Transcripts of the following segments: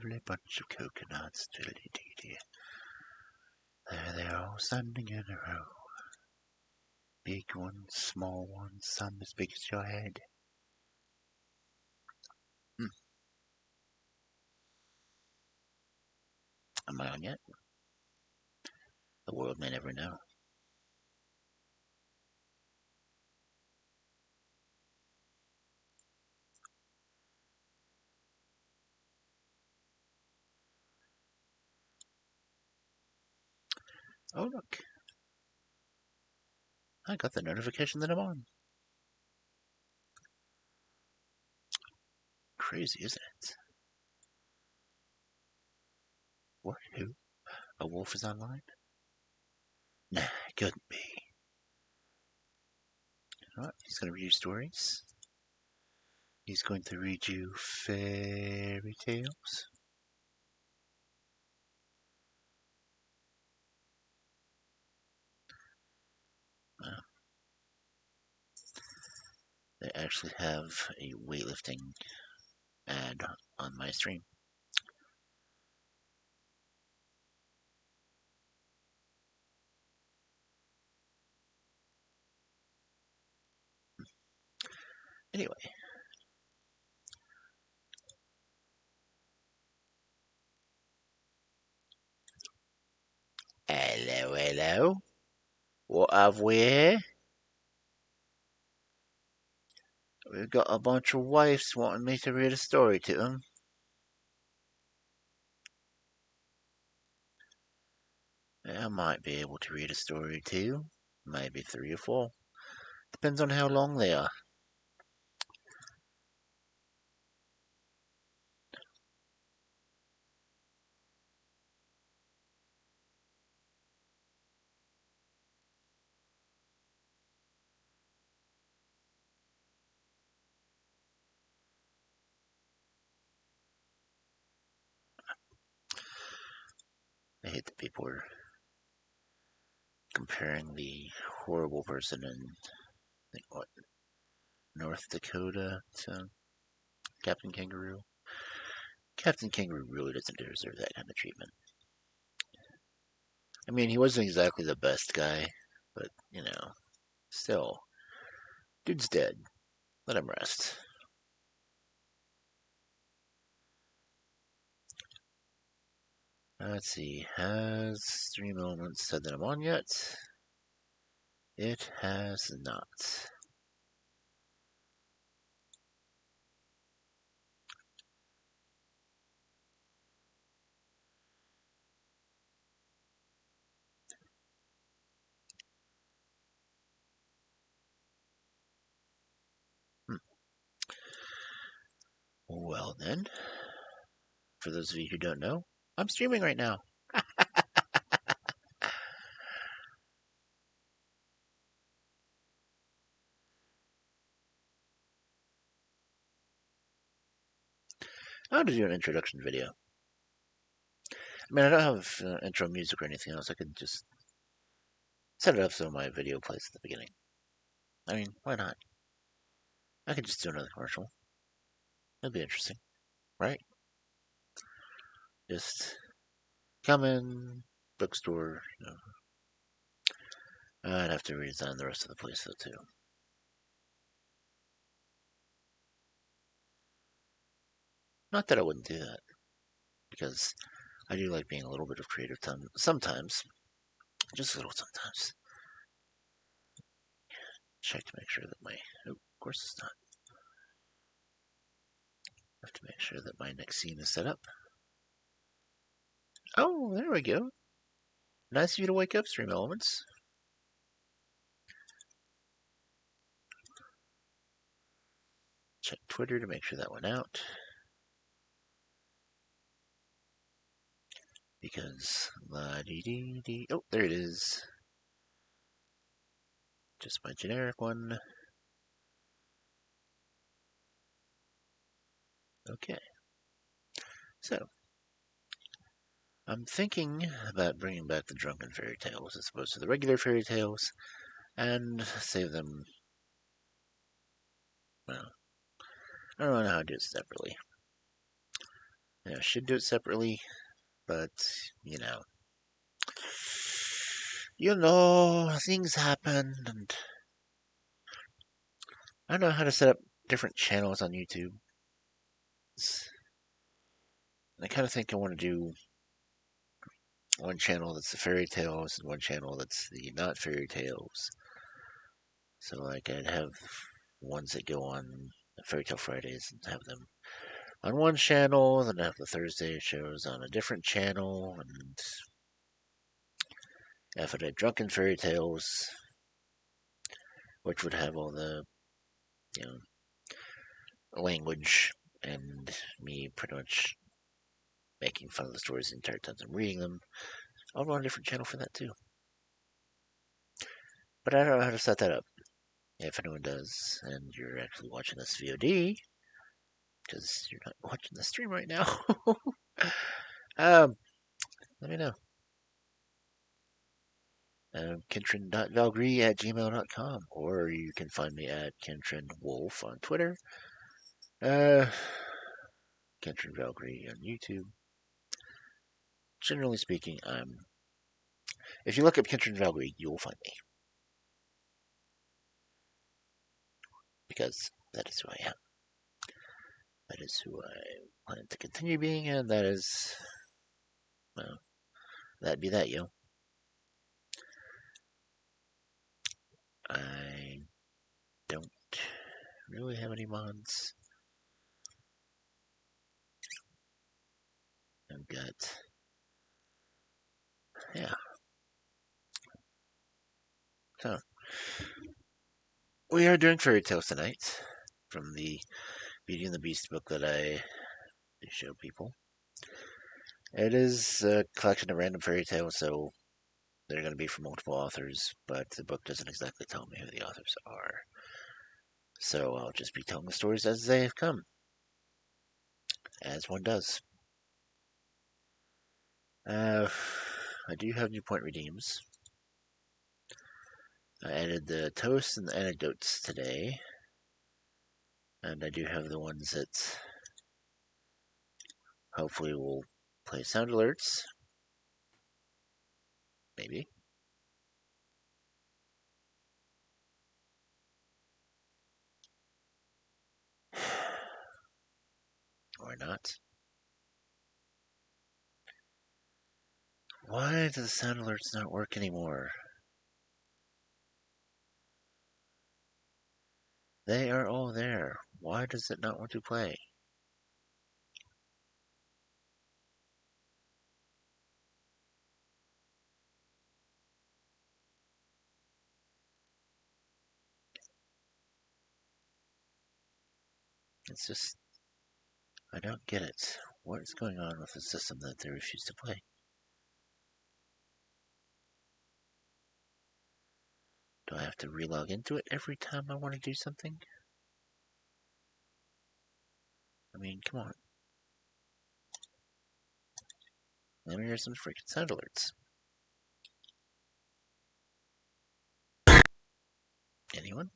lovely bunch of coconuts. Diddly-dee-dee. There they are, all standing in a row. Big ones, small ones, some as big as your head. Am I on yet? The world may never know. Oh, look. I got the notification that I'm on. Crazy, isn't it? What? Who? A wolf is online? Nah, it couldn't be. Alright, he's going to read you stories. He's going to read you fairy tales. They actually have a weightlifting ad on my stream. Anyway. Hello, hello. What have we here? We've got a bunch of wives wanting me to read a story to them. I might be able to read a story too. Maybe 3 or 4. Depends on how long they are. I hate that people are comparing the horrible person in, what, North Dakota to Captain Kangaroo. Captain Kangaroo really doesn't deserve that kind of treatment. I mean, he wasn't exactly the best guy, but, still, dude's dead. Let him rest. Let's see, has Stream Elements said that I'm on yet? It has not. Well then, for those of you who don't know, I'm streaming right now. I want to do an introduction video. I mean, I don't have intro music or anything else. I could just set it up so my video plays at the beginning. I mean, why not? I could just do another commercial. That'd be interesting, right? Just come in, bookstore, I'd have to redesign the rest of the place though too. Not that I wouldn't do that, because I do like being a little bit of creative time sometimes. Just a little sometimes. Check to make sure that my... Oh, of course it's not. I have to make sure that my next scene is set up. Oh, there we go. Nice of you to wake up, Stream Elements. Check Twitter to make sure that went out. Because, la-dee-dee-dee. Oh, there it is. Just my generic one. Okay. So, I'm thinking about bringing back the drunken fairy tales as opposed to the regular fairy tales, and save them. Well, I don't know how to do it separately. I should do it separately, but things happen, and I don't know how to set up different channels on YouTube. I kind of think I want to do one channel that's the fairy tales and one channel that's the not fairy tales. So, like, I'd have ones that go on Fairy Tale Fridays and have them on one channel, then have the Thursday shows on a different channel, and if it had Drunken Fairy Tales, which would have all the, language and me pretty much making fun of the stories the entire time I'm reading them, I'll run a different channel for that too. But I don't know how to set that up. If anyone does, and you're actually watching this VOD, because you're not watching the stream right now, let me know. Kentrin.valgry@gmail.com, or you can find me at KentrinWolf on Twitter, Kentrin Valgry on YouTube. Generally speaking, if you look up Kentrin Valgry, you will find me. Because that is who I am. That is who I plan to continue being, and that is, well, that'd be that, yo. I don't really have any mods. I've got, yeah. So, we are doing fairy tales tonight from the Beauty and the Beast book that I show people. It is a collection of random fairy tales, so they're going to be from multiple authors, but the book doesn't exactly tell me who the authors are. So I'll just be telling the stories as they have come, as one does. I do have new point redeems. I added the toasts and the anecdotes today, and I do have the ones that hopefully will play sound alerts. Maybe. Or not. Why do the sound alerts not work anymore? They are all there. Why does it not want to play? It's just, I don't get it. What is going on with the system that they refuse to play? Do I have to relog into it every time I want to do something? I mean, come on. Let me hear some freaking sound alerts. Anyone?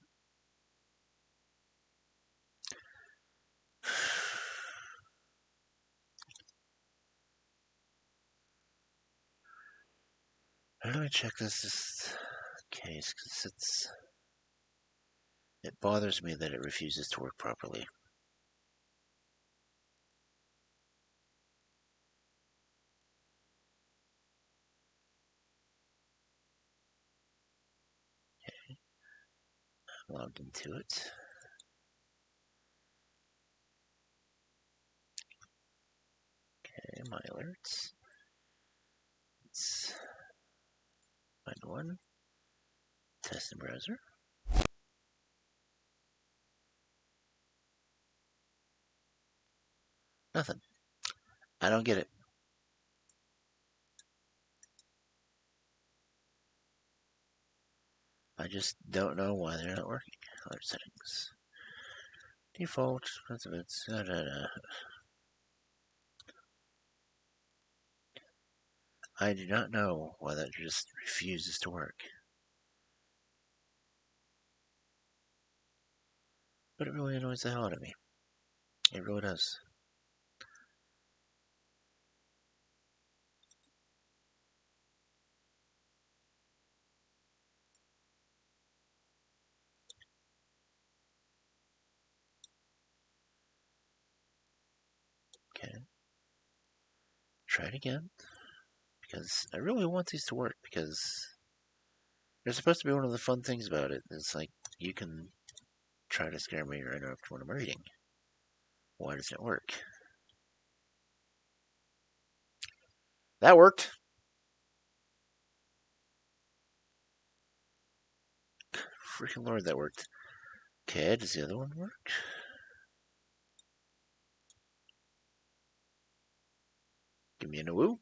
How do I check this case? Because it bothers me that it refuses to work properly. Okay. Logged into it. Okay, my alerts. Let's find one. Test the browser. Nothing. I don't get it. I just don't know why they're not working. Alert settings. Default. It's I do not know why that just refuses to work. But it really annoys the hell out of me. It really does. Okay. Try it again. Because I really want these to work, because they're supposed to be one of the fun things about it. It's like, you can try to scare me or interrupt when I'm reading. Why doesn't it work? That worked. Freaking Lord, that worked. Okay, does the other one work? Give me a woo.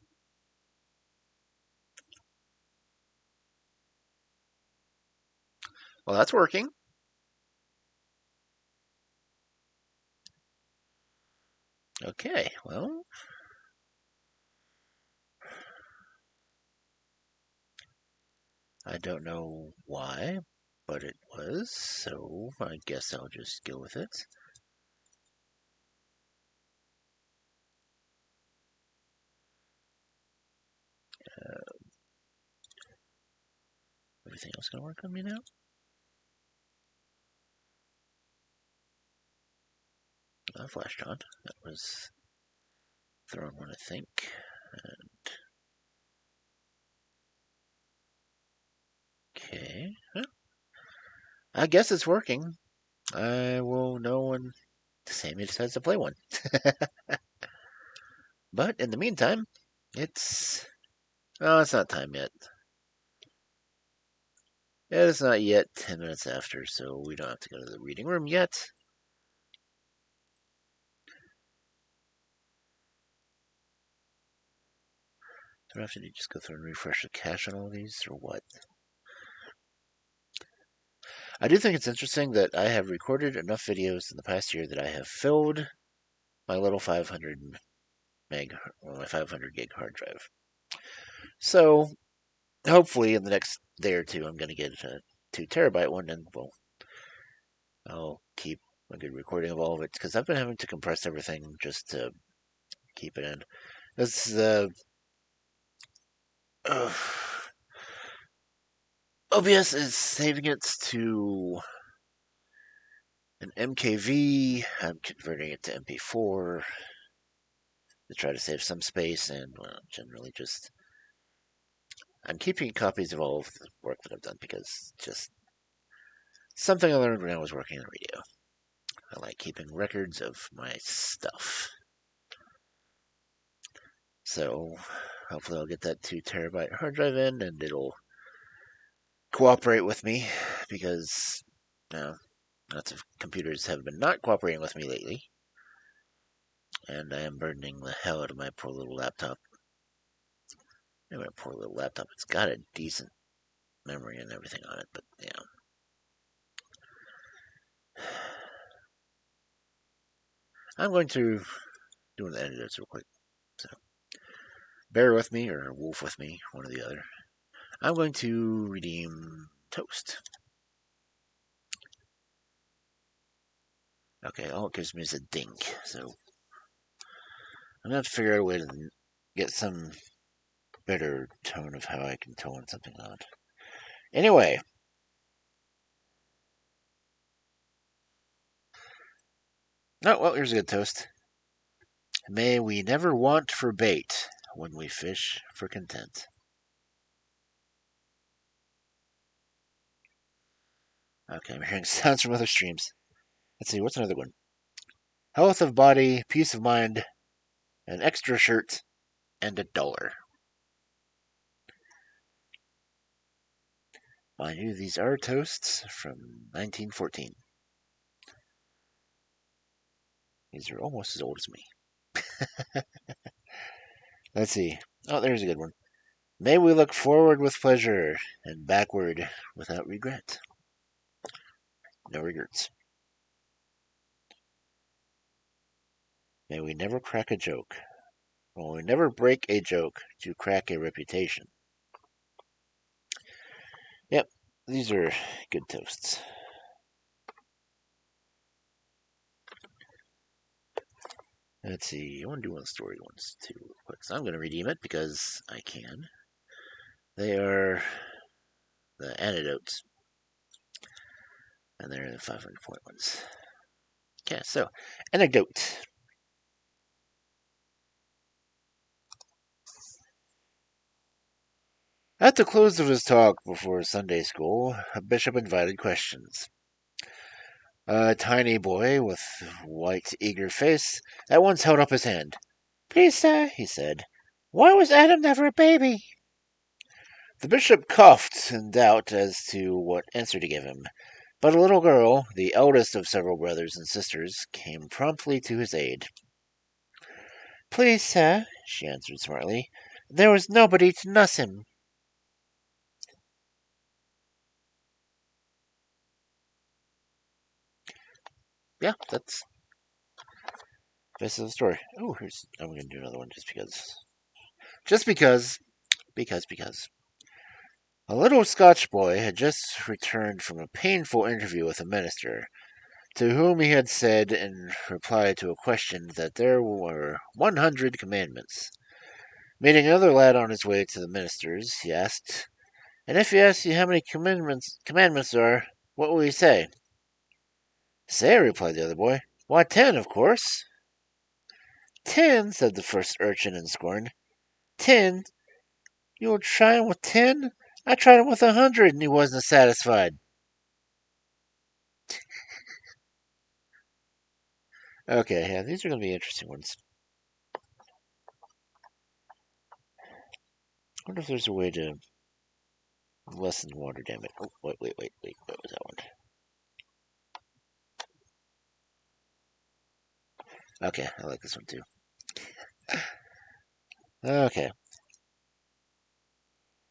Well, that's working. Okay, well. I don't know why, but it was, so I guess I'll just go with it. Everything else gonna work on me now? Flashed on. That was thrown one, I think. And okay. Well, I guess it's working. I will know when Sammy decides to play one. But in the meantime, it's... Oh, it's not time yet. It is not yet 10 minutes after, so we don't have to go to the reading room yet. Do I have to just go through and refresh the cache on all these, or what? I do think it's interesting that I have recorded enough videos in the past year that I have filled my little 500 meg, or my 500 gig hard drive. So hopefully in the next day or two, I'm going to get a 2 terabyte one, and well, I'll keep a good recording of all of it, because I've been having to compress everything just to keep it in. This OBS is saving it to an MKV. I'm converting it to MP4 to try to save some space, and well, generally just I'm keeping copies of all of the work that I've done, because just something I learned when I was working on radio. I like keeping records of my stuff. So hopefully I'll get that 2 terabyte hard drive in, and it'll cooperate with me, because lots of computers have been not cooperating with me lately, and I am burdening the hell out of my poor little laptop. My poor little laptop. It's got a decent memory and everything on it, but yeah. I'm going to do the editors real quick, so bear with me or wolf with me, one or the other. I'm going to redeem toast. Okay, all it gives me is a dink, so I'm going to have to figure out a way to get some better tone of how I can tone something out. Anyway. Oh, well, here's a good toast. May we never want for bait when we fish for content. Okay, I'm hearing sounds from other streams. Let's see, what's another one? Health of body, peace of mind, an extra shirt, and $1. Mind you, these are toasts from 1914. These are almost as old as me. Let's see. Oh, there's a good one. May we look forward with pleasure and backward without regret. No regrets. May we never crack a joke. May we never break a joke to crack a reputation. Yep, these are good toasts. Let's see. I want to do one story ones too, real quick. So I'm going to redeem it because I can. They are the antidotes, and they're the 500 point ones. Okay, so anecdote. At the close of his talk before Sunday school, a bishop invited questions. A tiny boy with white, eager face at once held up his hand. "Please, sir," he said, "why was Adam never a baby?" The bishop coughed in doubt as to what answer to give him, but a little girl, the eldest of several brothers and sisters, came promptly to his aid. "Please, sir," she answered smartly, "there was nobody to nuss him." Yeah, that's the story. Oh, I'm going to do another one just because. Just because. A little Scotch boy had just returned from a painful interview with a minister, to whom he had said in reply to a question that there were 100 commandments. Meeting another lad on his way to the minister's, he asked, "And if he asks you how many commandments there are, what will you say?" "Say," replied the other boy. "Why, 10, of course." "10," said the first urchin in scorn. "10? You will try him with 10? I tried him with 100, and he wasn't satisfied." Okay, yeah, these are going to be interesting ones. I wonder if there's a way to lessen water damage. Oh, wait. What was that one? Okay, I like this one too. Okay.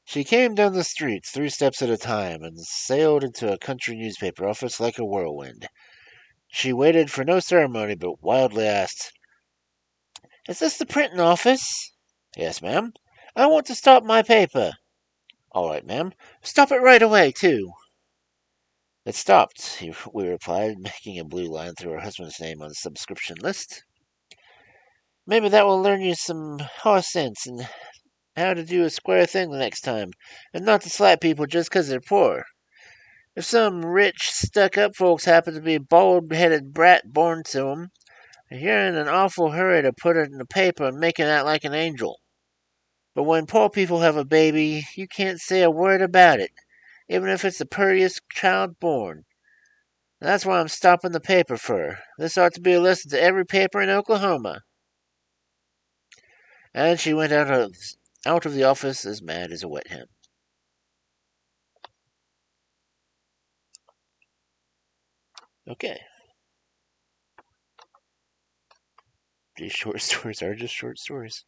She came down the streets 3 steps at a time and sailed into a country newspaper office like a whirlwind. She waited for no ceremony, but wildly asked, "Is this the printing office?" "Yes, ma'am." "I want to stop my paper." "All right, ma'am. Stop it right away, too." "It stopped," we replied, making a blue line through her husband's name on the subscription list. "Maybe that will learn you some horse sense and how to do a square thing the next time, and not to slap people just 'cause they're poor. If some rich, stuck-up folks happen to be a bald-headed brat born to 'em, you're in an awful hurry to put it in the paper and make it out like an angel. But when poor people have a baby, you can't say a word about it, even if it's the purtiest child born. That's why I'm stopping the paper for. This ought to be a lesson to every paper in Oklahoma." And she went out of the office as mad as a wet hen. Okay. These short stories are just short stories.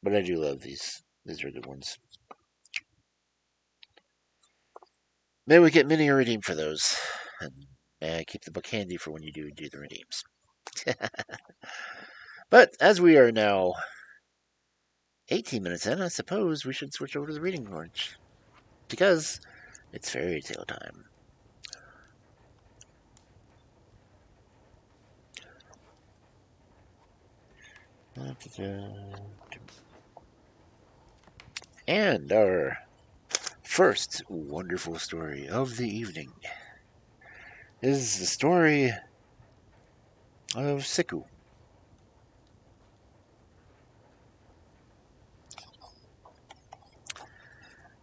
But I do love these. These are good ones. Maybe we get many a redeem for those. And keep the book handy for when you do the redeems. But as we are now 18 minutes in, I suppose we should switch over to the reading orange. Because it's fairy tale time. And our first wonderful story of the evening is the story of Ciccu.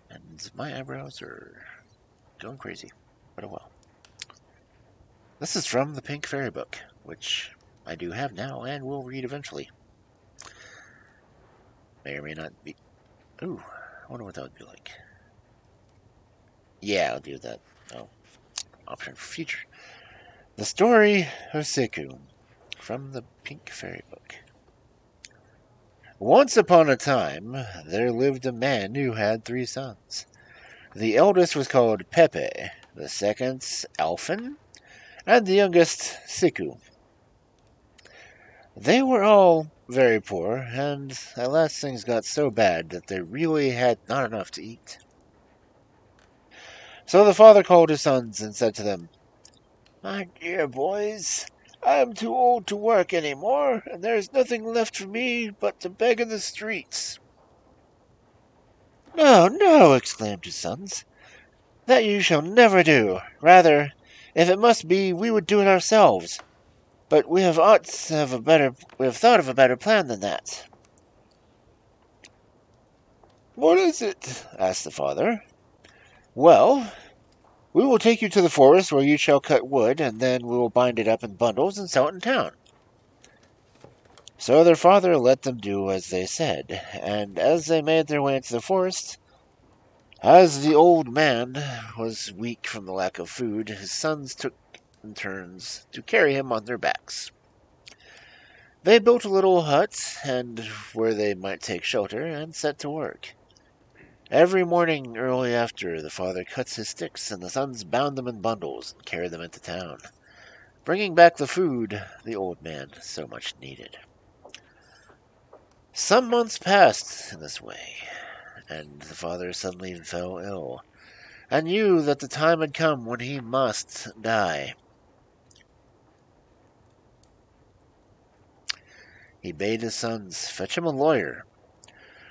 And my eyebrows are going crazy, but oh well. This is from the Pink Fairy book, which I do have now and will read eventually. May or may not be. Ooh, I wonder what that would be like. Yeah, I'll do that. Oh, option for future. The Story of Ciccu, from the Pink Fairy book. Once upon a time, there lived a man who had 3 sons. The eldest was called Pepe, the second Alphen, and the youngest Ciccu. They were all very poor, and at last things got so bad that they really had not enough to eat. So the father called his sons and said to them, "My dear boys, I am too old to work any more, and there is nothing left for me but to beg in the streets." "No, no," exclaimed his sons, "that you shall never do. Rather, if it must be, we would do it ourselves. But we have thought of a better plan than that." "What is it?" asked the father. "Well, we will take you to the forest where you shall cut wood, and then we will bind it up in bundles and sell it in town." So their father let them do as they said, and as they made their way into the forest, as the old man was weak from the lack of food, his sons took in turns to carry him on their backs. They built a little hut, and where they might take shelter, and set to work. Every morning, early after, the father cuts his sticks, and the sons bound them in bundles and carried them into town, bringing back the food the old man so much needed. Some months passed in this way, and the father suddenly fell ill, and knew that the time had come when he must die. He bade his sons fetch him a lawyer,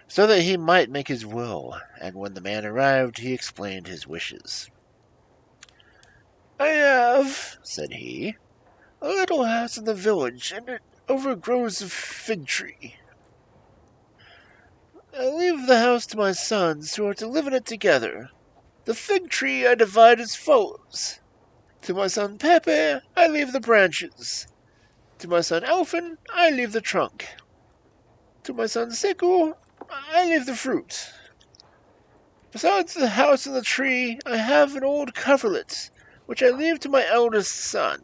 so that he might make his will, and when the man arrived, he explained his wishes. "I have," said he, "a little house in the village, and it overgrows a fig tree. I leave the house to my sons, who are to live in it together. The fig tree I divide as follows. To my son Pepe, I leave the branches. To my son Elfin, I leave the trunk. To my son Ciccu, I leave the fruit. Besides the house and the tree, I have an old coverlet, which I leave to my eldest son,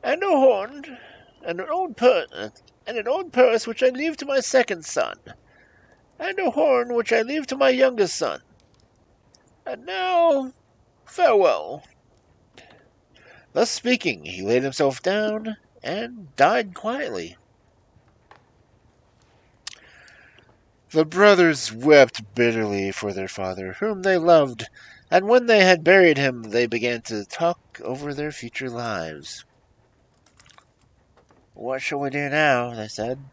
and a horn, and an old purse which I leave to my second son, and a horn which I leave to my youngest son. And now, farewell." Thus speaking, he laid himself down and died quietly. The brothers wept bitterly for their father, whom they loved, and when they had buried him, they began to talk over their future lives. "What shall we do now?" they said.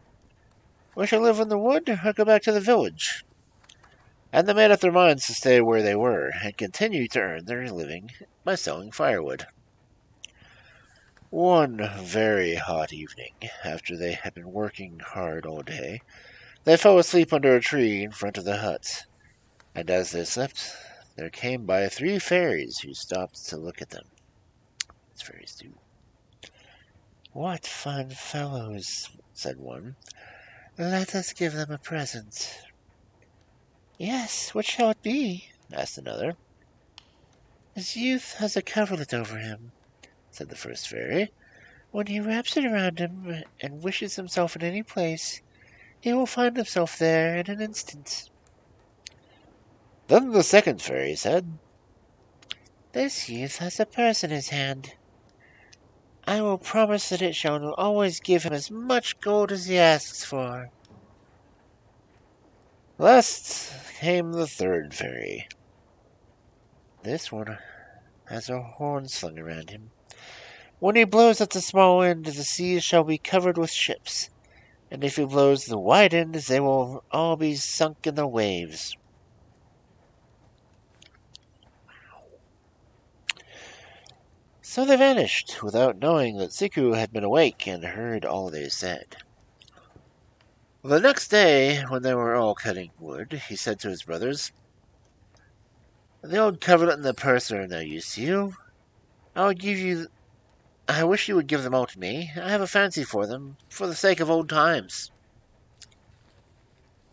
"We shall live in the wood, or go back to the village." And they made up their minds to stay where they were, and continue to earn their living by selling firewood. One very hot evening, after they had been working hard all day, they fell asleep under a tree in front of the hut, and as they slept, there came by 3 fairies who stopped to look at them, as fairies do. "What fine fellows," said one. "Let us give them a present." "Yes, what shall it be?" asked another. "His youth has a coverlet over him," said the first fairy. "When he wraps it around him and wishes himself in any place, he will find himself there in an instant." Then the second fairy said, "This youth has a purse in his hand. I will promise that it shall always give him as much gold as he asks for." Last came the third fairy. "This one has a horn slung around him. When he blows at the small end, the seas shall be covered with ships, and if he blows the wide end, they will all be sunk in the waves." So they vanished, without knowing that Ciccu had been awake and heard all they said. The next day, when they were all cutting wood, he said to his brothers, "The old coverlet and the purse are no use to you. I wish you would give them all to me. I have a fancy for them, for the sake of old times."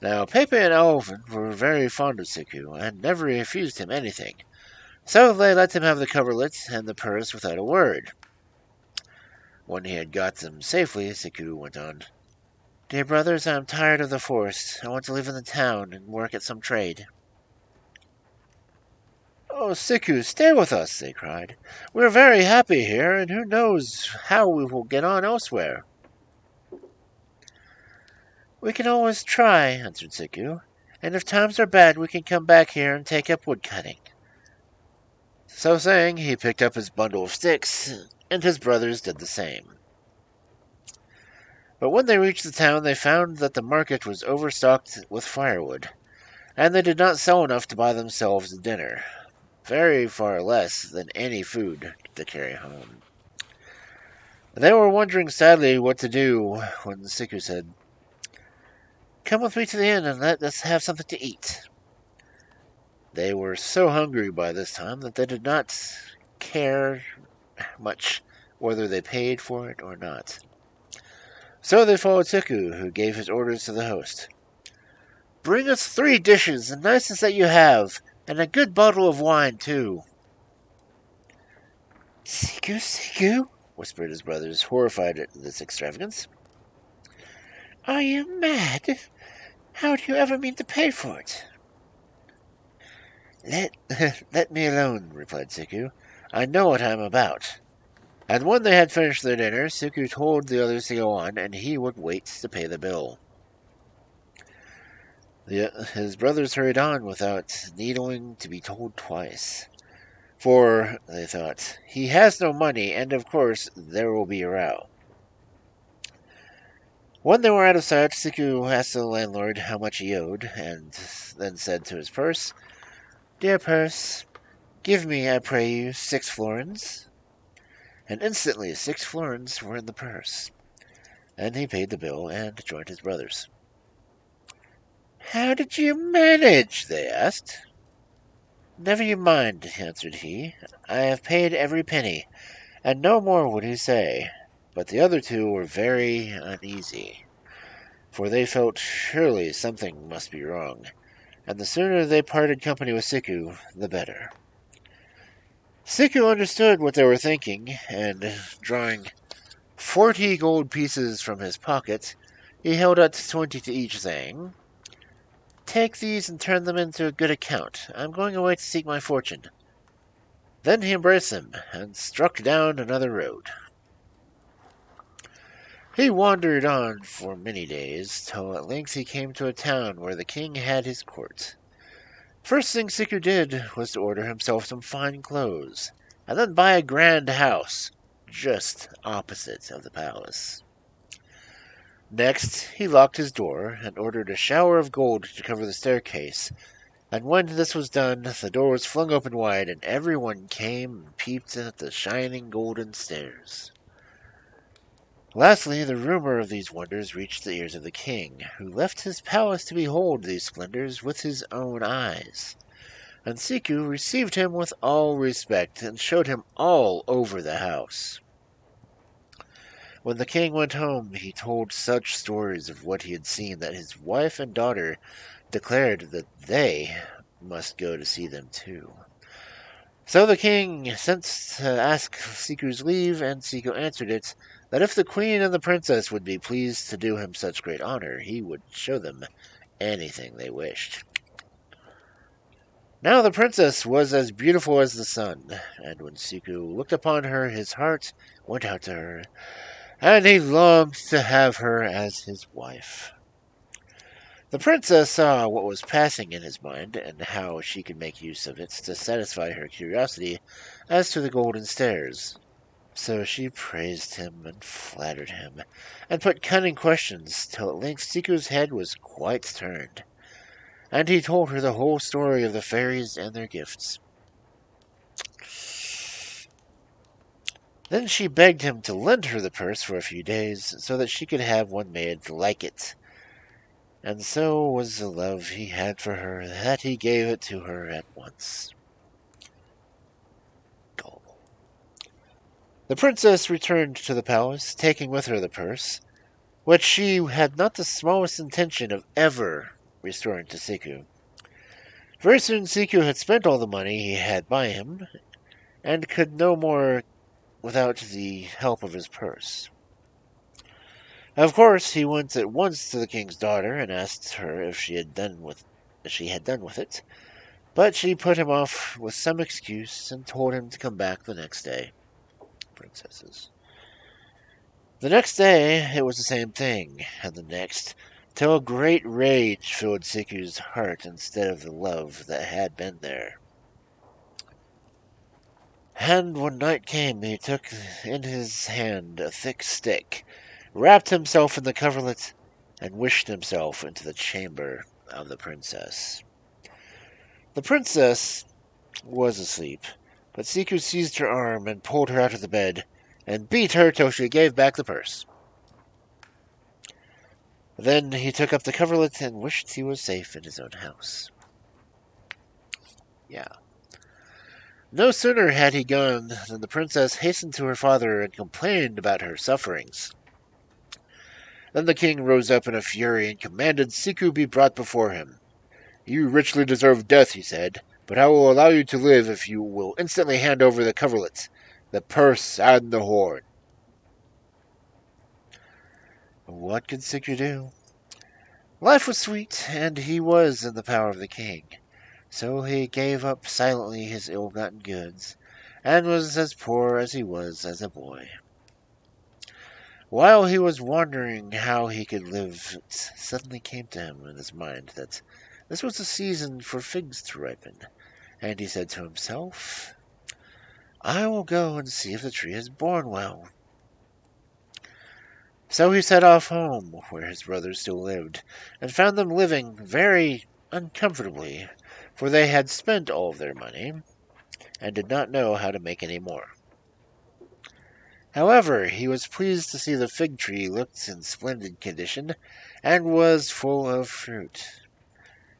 Now Pepe and Alvin were very fond of Ciccu, and never refused him anything, so they let him have the coverlet and the purse without a word. When he had got them safely, Ciccu went on, "Dear brothers, I am tired of the forest. I want to live in the town and work at some trade." "Oh, Ciccu, stay with us," they cried. "We are very happy here, and who knows how we will get on elsewhere?" "We can always try," answered Ciccu, "and if times are bad we can come back here and take up woodcutting." So saying, he picked up his bundle of sticks, and his brothers did the same. But when they reached the town, they found that the market was overstocked with firewood, and they did not sell enough to buy themselves a dinner, very far less than any food to carry home. They were wondering sadly what to do when Ciccu said, come with me to the inn and let us have something to eat. They were so hungry by this time that they did not care much whether they paid for it or not. So they followed Ciccu, who gave his orders to the host. Bring us 3 dishes, the nicest that you have, and a good bottle of wine, too. Ciccu, Ciccu, whispered his brothers, horrified at this extravagance. Are you mad? How do you ever mean to pay for it? Let me alone, replied Ciccu. I know what I am about. And when they had finished their dinner, Ciccu told the others to go on, and he would wait to pay the bill. His brothers hurried on without needing to be told twice. For, they thought, he has no money, and of course there will be a row. When they were out of sight, Ciccu asked the landlord how much he owed, and then said to his purse, Dear purse, give me, I pray you, 6 florins. And instantly 6 florins were in the purse. And he paid the bill and joined his brothers. How did you manage? They asked. Never you mind, answered he. I have paid every penny, and no more would he say. But the other 2 were very uneasy, for they felt surely something must be wrong, and the sooner they parted company with Ciccu, the better. Ciccu understood what they were thinking, and drawing 40 gold pieces from his pocket, he held out 20 to each, saying, Take these and turn them into a good account. I am going away to seek my fortune. Then he embraced them, and struck down another road. He wandered on for many days, till at length he came to a town where the king had his court. First thing Ciccu did was to order himself some fine clothes, and then buy a grand house, just opposite of the palace. Next, he locked his door, and ordered a shower of gold to cover the staircase, and when this was done, the door was flung open wide, and everyone came and peeped at the shining golden stairs. Lastly, the rumor of these wonders reached the ears of the king, who left his palace to behold these splendors with his own eyes. And Ciccu received him with all respect, and showed him all over the house. When the king went home, he told such stories of what he had seen that his wife and daughter declared that they must go to see them too. So the king sent to ask Ciccu's leave, and Ciccu answered it, that if the queen and the princess would be pleased to do him such great honor, he would show them anything they wished. Now the princess was as beautiful as the sun, and when Ciccu looked upon her, his heart went out to her, and he longed to have her as his wife. The princess saw what was passing in his mind, and how she could make use of it to satisfy her curiosity as to the golden stairs. So she praised him and flattered him, and put cunning questions, till at length Ciccu's head was quite turned, and he told her the whole story of the fairies and their gifts. Then she begged him to lend her the purse for a few days, so that she could have one made like it. And so was the love he had for her that he gave it to her at once. The princess returned to the palace, taking with her the purse, which she had not the smallest intention of ever restoring to Ciccu. Very soon Ciccu had spent all the money he had by him, and could no more without the help of his purse. Of course, he went at once to the king's daughter and asked her if she had done with it, but she put him off with some excuse and told him to come back the next day. Princesses. The next day it was the same thing, and the next, till a great rage filled Ciccu's heart instead of the love that had been there. And when night came, he took in his hand a thick stick, wrapped himself in the coverlet, and wished himself into the chamber of the princess. The princess was asleep, but Ciccu seized her arm and pulled her out of the bed, and beat her till she gave back the purse. Then he took up the coverlet and wished he was safe in his own house. Yeah. No sooner had he gone than the princess hastened to her father and complained about her sufferings. Then the king rose up in a fury and commanded Ciccu be brought before him. "You richly deserve death," he said, "but I will allow you to live if you will instantly hand over the coverlet, the purse, and the horn." What could Ciccu do? Life was sweet, and he was in the power of the king. So he gave up silently his ill-gotten goods, and was as poor as he was as a boy. While he was wondering how he could live, it suddenly came to him in his mind that this was the season for figs to ripen, and he said to himself, "I will go and see if the tree has borne well." So he set off home, where his brothers still lived, and found them living very uncomfortably, for they had spent all of their money, and did not know how to make any more. However, he was pleased to see the fig tree looked in splendid condition, and was full of fruit.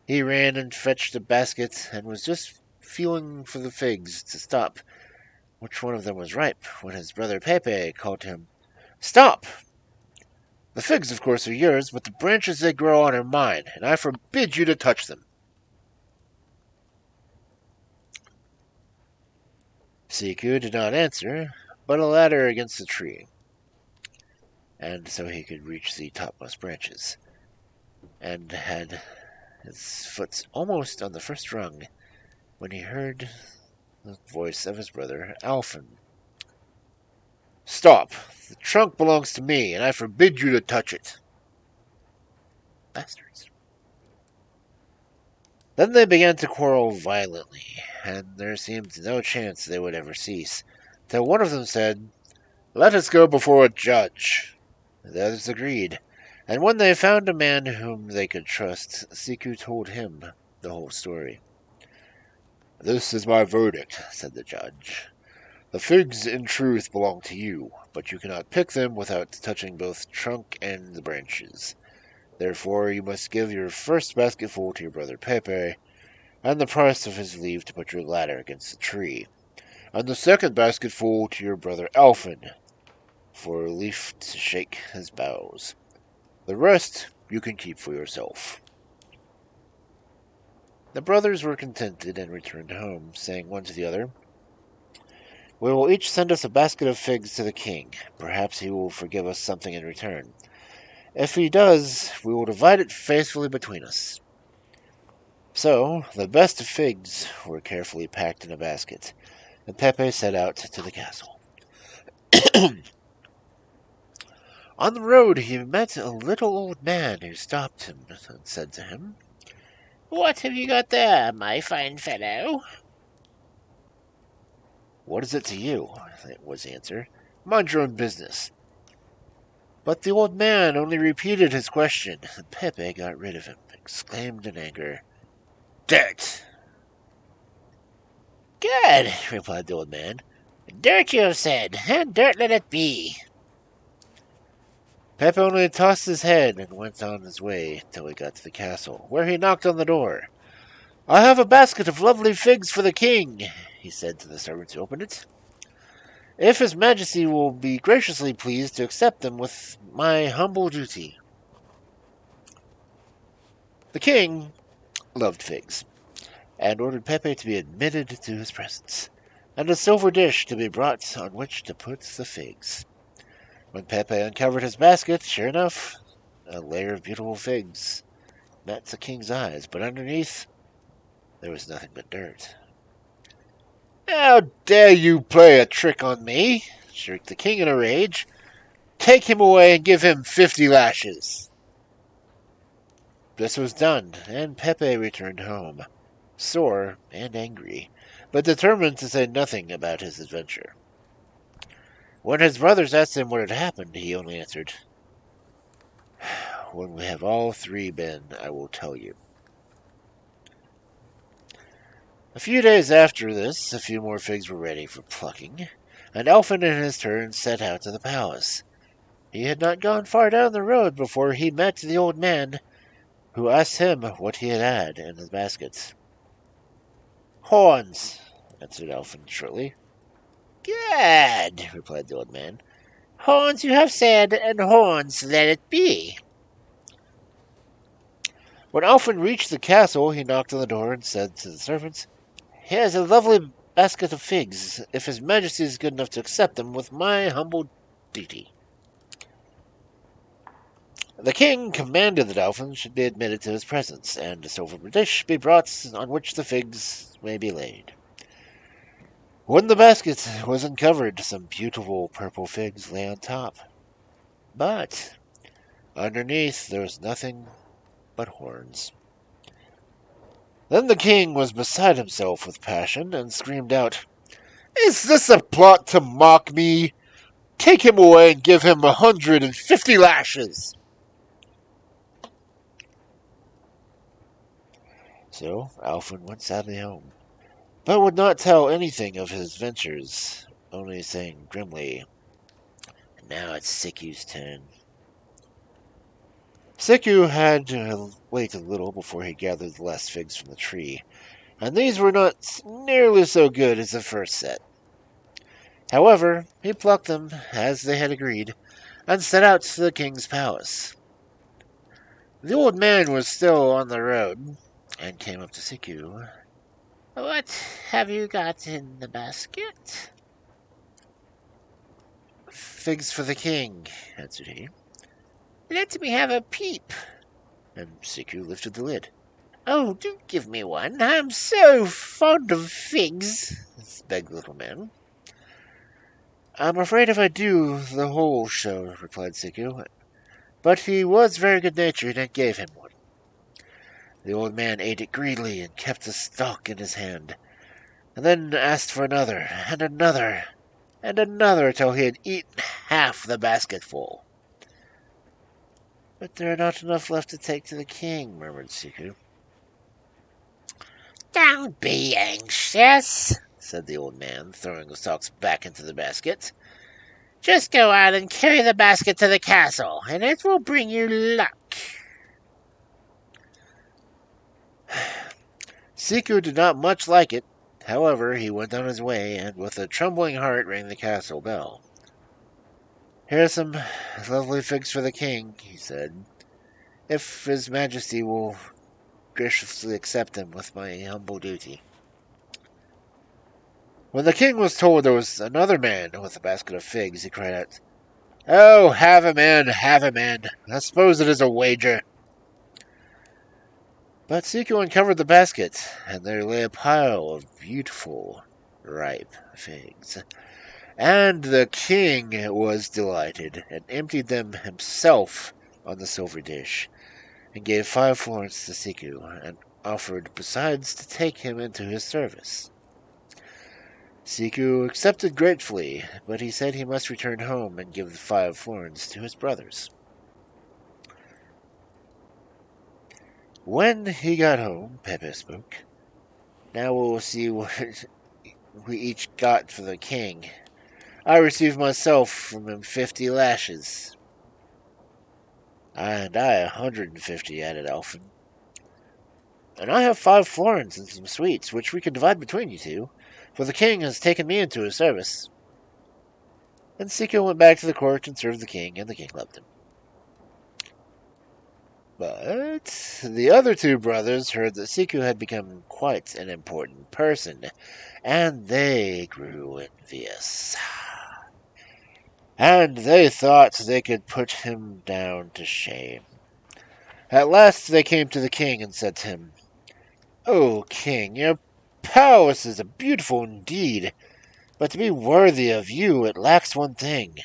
He ran and fetched a basket, and was just feeling for the figs to stop which one of them was ripe, when his brother Pepe called to him, "Stop! The figs, of course, are yours, but the branches they grow on are mine, and I forbid you to touch them." Ciccu did not answer, but a ladder against the tree, and so he could reach the topmost branches, and had his foot almost on the first rung, when he heard the voice of his brother Alphen. "Stop! The trunk belongs to me, and I forbid you to touch it." Bastards. Then they began to quarrel violently, and there seemed no chance they would ever cease, till one of them said, "Let us go before a judge." The others agreed, and when they found a man whom they could trust, Ciccu told him the whole story. "This is my verdict," said the judge. "The figs in truth belong to you, but you cannot pick them without touching both trunk and the branches. Therefore you must give your first basketful to your brother Pepe, and the price of his leave to put your ladder against the tree, and the second basketful to your brother Alphen, for a leaf to shake his boughs. The rest you can keep for yourself." The brothers were contented and returned home, saying one to the other, "We will each send us a basket of figs to the king. Perhaps he will forgive us something in return. If he does, we will divide it faithfully between us." So the best of figs were carefully packed in a basket, and Pepe set out to the castle. On the road he met a little old man who stopped him and said to him, "What have you got there, my fine fellow?" "What is it to you?" was the answer. "Mind your own business." But the old man only repeated his question, and Pepe got rid of him, exclaimed in anger, "Dirt!" "Good," replied the old man. "Dirt, you have said, and dirt let it be." Pepe only tossed his head and went on his way till he got to the castle, where he knocked on the door. "I have a basket of lovely figs for the king," he said to the servants who opened it, "if his majesty will be graciously pleased to accept them with my humble duty." The king loved figs, and ordered Pepe to be admitted to his presence, and a silver dish to be brought on which to put the figs. When Pepe uncovered his basket, sure enough, a layer of beautiful figs met the king's eyes, but underneath there was nothing but dirt. "How dare you play a trick on me?" shrieked the king in a rage. "Take him away and give him 50 lashes." This was done, and Pepe returned home, sore and angry, but determined to say nothing about his adventure. When his brothers asked him what had happened, he only answered, "When we have all three been, I will tell you." A few days after this, a few more figs were ready for plucking, and Elfin in his turn set out to the palace. He had not gone far down the road before he met the old man, who asked him what he had in his baskets. "Horns," answered Elfin shortly. "Good," replied the old man. "Horns you have said, and horns let it be." When Elfin reached the castle, he knocked on the door and said to the servants, "Here's a lovely basket of figs, if his majesty is good enough to accept them with my humble duty." The king commanded that Elfin should be admitted to his presence, and a silver dish be brought on which the figs may be laid. When the basket was uncovered, some beautiful purple figs lay on top. But underneath there was nothing but horns. Then the king was beside himself with passion, and screamed out, "Is this a plot to mock me? Take him away and give him 150 lashes!" So Elfin went sadly home, but would not tell anything of his ventures, only saying grimly, "Now it's Ciccu's turn." Ciccu had to wait a little before he gathered the last figs from the tree, and these were not nearly so good as the first set. However, he plucked them, as they had agreed, and set out to the king's palace. The old man was still on the road, and came up to Ciccu. "What have you got in the basket?" "Figs for the king," answered he. "Let me have a peep." And Ciccu lifted the lid. "Oh, do give me one. I'm so fond of figs," begged the little man. "I'm afraid if I do, the whole show," replied Ciccu. But he was very good-natured, and gave him one. The old man ate it greedily, and kept the stalk in his hand, and then asked for another, and another, and another, till he had eaten half the basketful. "But there are not enough left to take to the king," murmured Ciccu. "Don't be anxious," said the old man, throwing the stalks back into the basket. "Just go out and carry the basket to the castle, and it will bring you luck." Ciccu did not much like it. However, he went on his way, and with a trembling heart rang the castle bell. "Here are some lovely figs for the king," he said, "if his majesty will graciously accept them with my humble duty." When the king was told there was another man with a basket of figs, he cried out, "Oh, have him in, have him in. I suppose it is a wager." But Ciccu uncovered the basket, and there lay a pile of beautiful, ripe figs. And the king was delighted, and emptied them himself on the silver dish, and gave 5 florins to Ciccu, and offered besides to take him into his service. Ciccu accepted gratefully, but he said he must return home and give the 5 florins to his brothers. When he got home, Pepe spoke. "Now we'll see what we each got for the king. I received myself from him 50 lashes." "And I 150, added Elfin. "And I have 5 florins and some sweets, which we can divide between you two, for the king has taken me into his service." And Ciccu went back to the court and served the king, and the king loved him. But the other 2 brothers heard that Ciccu had become quite an important person, and they grew envious. And they thought they could put him down to shame. At last they came to the king and said to him, "O king, your palace is beautiful indeed, but to be worthy of you it lacks one thing,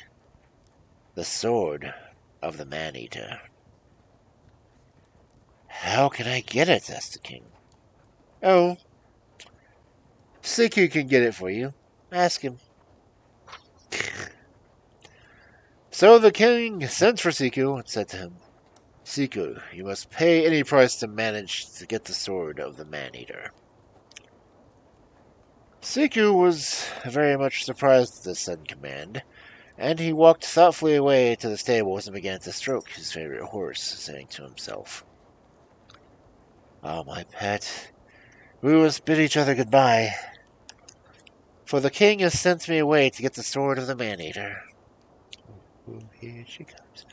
the sword of the man-eater." "How can I get it?" asked the king. "Oh, Ciccu can get it for you. Ask him." So the king sent for Ciccu and said to him, "Ciccu, you must pay any price to manage to get the sword of the man-eater." Ciccu was very much surprised at this sudden command, and he walked thoughtfully away to the stables and began to stroke his favorite horse, saying to himself, "Ah, my pet, we must bid each other goodbye, for the king has sent me away to get the sword of the man-eater." Oh, here she comes.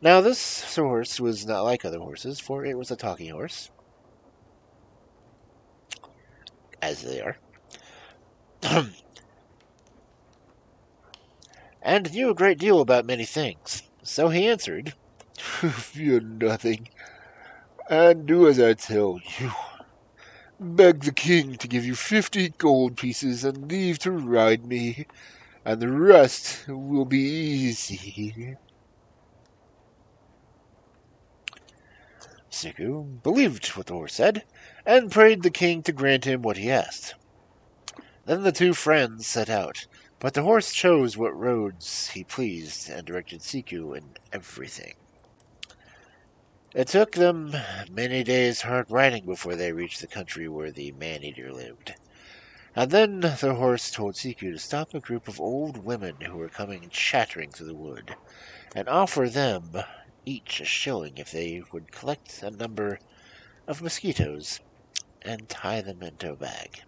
Now, this horse was not like other horses, for it was a talking horse, as they are, and knew a great deal about many things. So he answered, "Fear nothing, and do as I tell you. Beg the king to give you 50 gold pieces and leave to ride me, and the rest will be easy." Ciccu believed what the horse said, and prayed the king to grant him what he asked. Then the two friends set out, but the horse chose what roads he pleased and directed Ciccu in everything. It took them many days' hard riding before they reached the country where the man-eater lived. And then the horse told Ciccu to stop a group of old women who were coming chattering through the wood, and offer them each a shilling if they would collect a number of mosquitoes and tie them into a bag.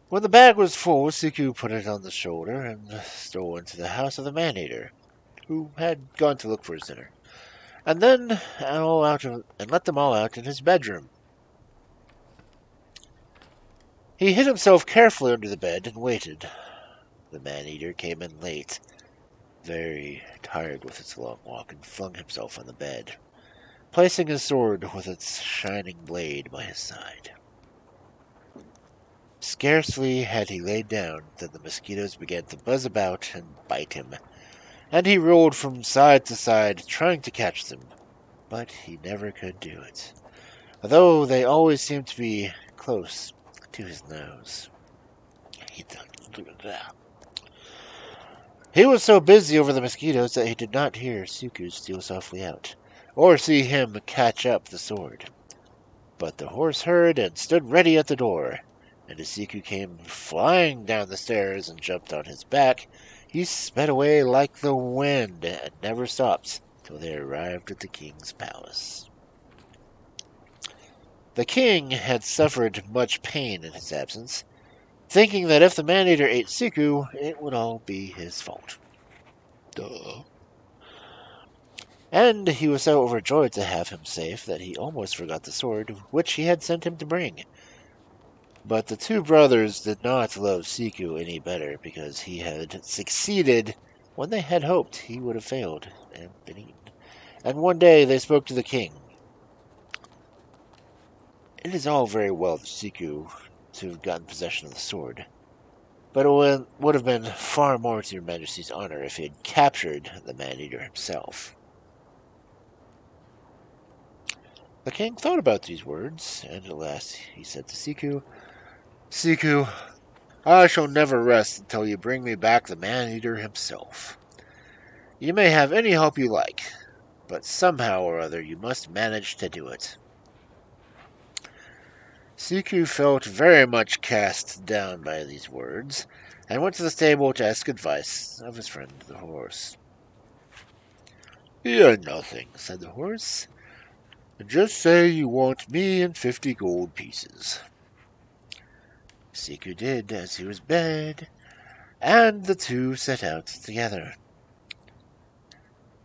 When the bag was full, Ciccu put it on the shoulder and stole into the house of the man-eater, who had gone to look for his dinner, and then let them all out in his bedroom. He hid himself carefully under the bed and waited. The man-eater came in late, very tired with its long walk, and flung himself on the bed, placing his sword with its shining blade by his side. Scarcely had he laid down than the mosquitoes began to buzz about and bite him, and he rolled from side to side trying to catch them, but he never could do it, though they always seemed to be close to his nose. He was so busy over the mosquitoes that he did not hear Ciccu steal softly out, or see him catch up the sword. But the horse heard and stood ready at the door, and as Ciccu came flying down the stairs and jumped on his back, he sped away like the wind and never stopped till they arrived at the king's palace. The king had suffered much pain in his absence, thinking that if the man-eater ate Ciccu, it would all be his fault. Duh. And he was so overjoyed to have him safe that he almost forgot the sword which he had sent him to bring. But the two brothers did not love Ciccu any better because he had succeeded when they had hoped he would have failed and been eaten. And one day they spoke to the king. "It is all very well for Ciccu to have gotten possession of the sword, but it would have been far more to your majesty's honor if he had captured the man-eater himself." The king thought about these words, and at last he said to Ciccu, "Ciccu, I shall never rest until you bring me back the man-eater himself. You may have any help you like, but somehow or other you must manage to do it." Ciccu felt very much cast down by these words, and went to the stable to ask advice of his friend the horse. "Fear nothing," said the horse. "Just say you want me and 50 gold pieces." Ciccu did as he was bid, and the two set out together.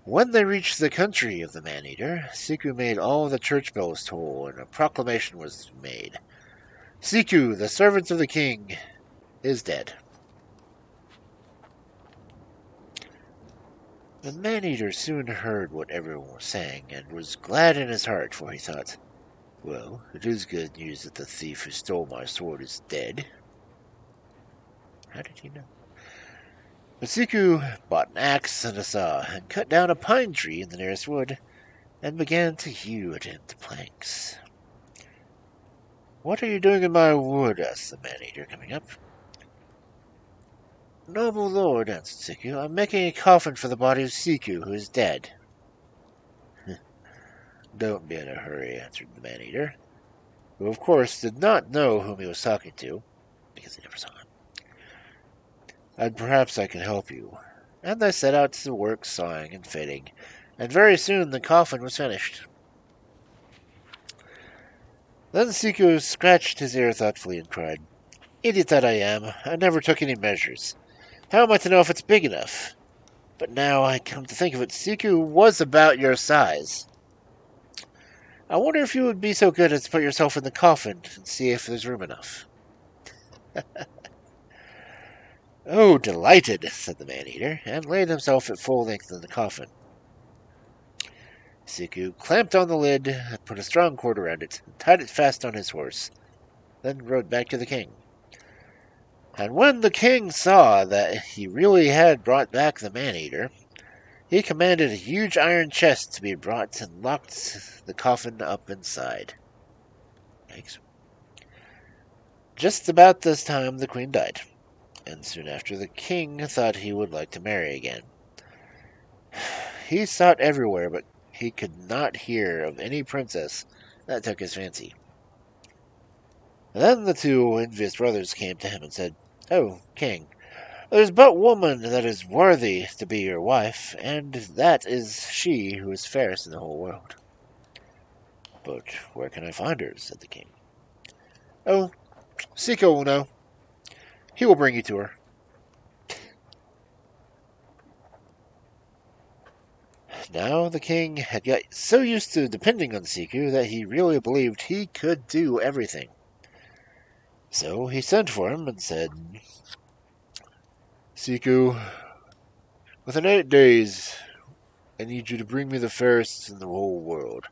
When they reached the country of the man-eater, Ciccu made all the church bells toll, and a proclamation was made. "Ciccu, the servant of the king, is dead." The man-eater soon heard what everyone was saying, and was glad in his heart, for he thought, "Well, it is good news that the thief who stole my sword is dead." How did he know? But Ciccu bought an axe and a saw, and cut down a pine tree in the nearest wood, and began to hew it into planks. "What are you doing in my wood?" asked the man-eater, coming up. "Noble lord," answered Ciccu, "I am making a coffin for the body of Ciccu, who is dead." "Don't be in a hurry," answered the man-eater, who of course did not know whom he was talking to, because he never saw him. and perhaps I can help you. And they set out to work sawing and fitting, and very soon the coffin was finished. Then Ciccu scratched his ear thoughtfully and cried, Idiot that I am, I never took any measures. How am I to know if it's big enough? But now I come to think of it, Ciccu was about your size. I wonder if you would be so good as to put yourself in the coffin and see if there's room enough. Oh, delighted, said the man-eater, and laid himself at full length in the coffin. Ciccu clamped on the lid, and put a strong cord around it, and tied it fast on his horse, then rode back to the king. And when the king saw that he really had brought back the man-eater, he commanded a huge iron chest to be brought and locked the coffin up inside. Thanks. Just about this time the queen died, and soon after the king thought he would like to marry again. He sought everywhere, but he could not hear of any princess that took his fancy. Then the two envious brothers came to him and said, Oh, king, there's but woman that is worthy to be your wife, and that is she who is fairest in the whole world. But where can I find her? Said the king. Oh, Ciccu will know. He will bring you to her. Now the king had got so used to depending on Ciccu that he really believed he could do everything. So he sent for him and said, Ciccu, within 8 days I need you to bring me the fairest in the whole world.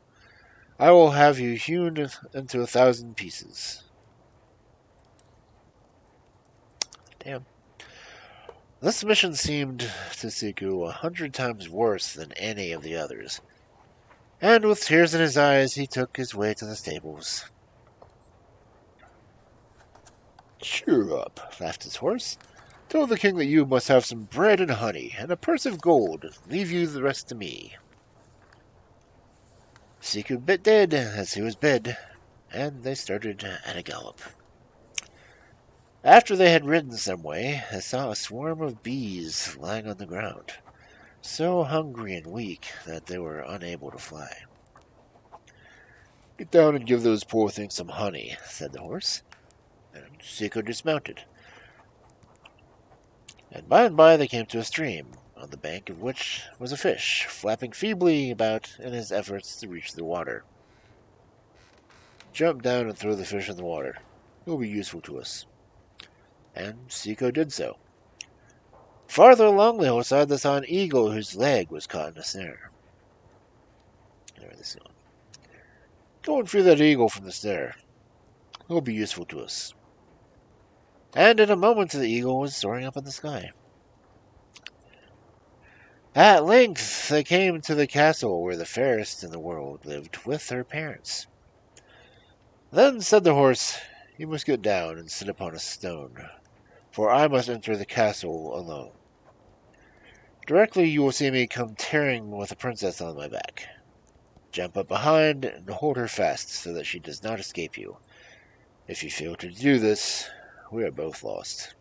I will have you hewn into 1,000 pieces. Damn. This mission seemed to Ciccu 100 times worse than any of the others, and with tears in his eyes he took his way to the stables. Cheer up, laughed his horse. Tell the king that you must have some bread and honey, and a purse of gold. Leave you the rest to me. Ciccu did as he was bid, and they started at a gallop. After they had ridden some way, they saw a swarm of bees lying on the ground, so hungry and weak that they were unable to fly. Get down and give those poor things some honey, said the horse, and Ciccu dismounted. And by they came to a stream, on the bank of which was a fish, flapping feebly about in his efforts to reach the water. Jump down and throw the fish in the water. It will be useful to us. And Ciccu did so. Farther along the hillside they saw an eagle whose leg was caught in a snare. There they saw. Go and free that eagle from the snare. It will be useful to us. And in a moment the eagle was soaring up in the sky. At length they came to the castle where the fairest in the world lived with her parents. Then said the horse, You must get down and sit upon a stone, for I must enter the castle alone. Directly you will see me come tearing with the princess on my back. Jump up behind and hold her fast so that she does not escape you. If you fail to do this, we are both lost.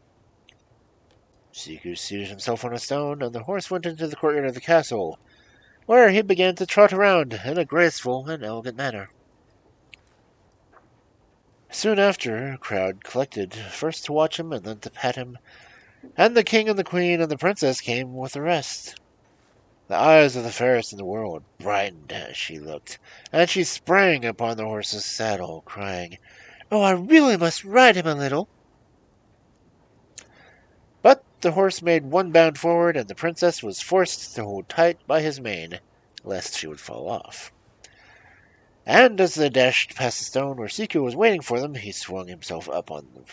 Ciccu seated himself on a stone, and the horse went into the courtyard of the castle, where he began to trot around in a graceful and elegant manner. Soon after, a crowd collected, first to watch him and then to pat him, and the king and the queen and the princess came with the rest. The eyes of the fairest in the world brightened as she looked, and she sprang upon the horse's saddle, crying, Oh, I really must ride him a little. But the horse made one bound forward, and the princess was forced to hold tight by his mane, lest she would fall off. And as they dashed past the stone where Ciccu was waiting for them, he swung himself up and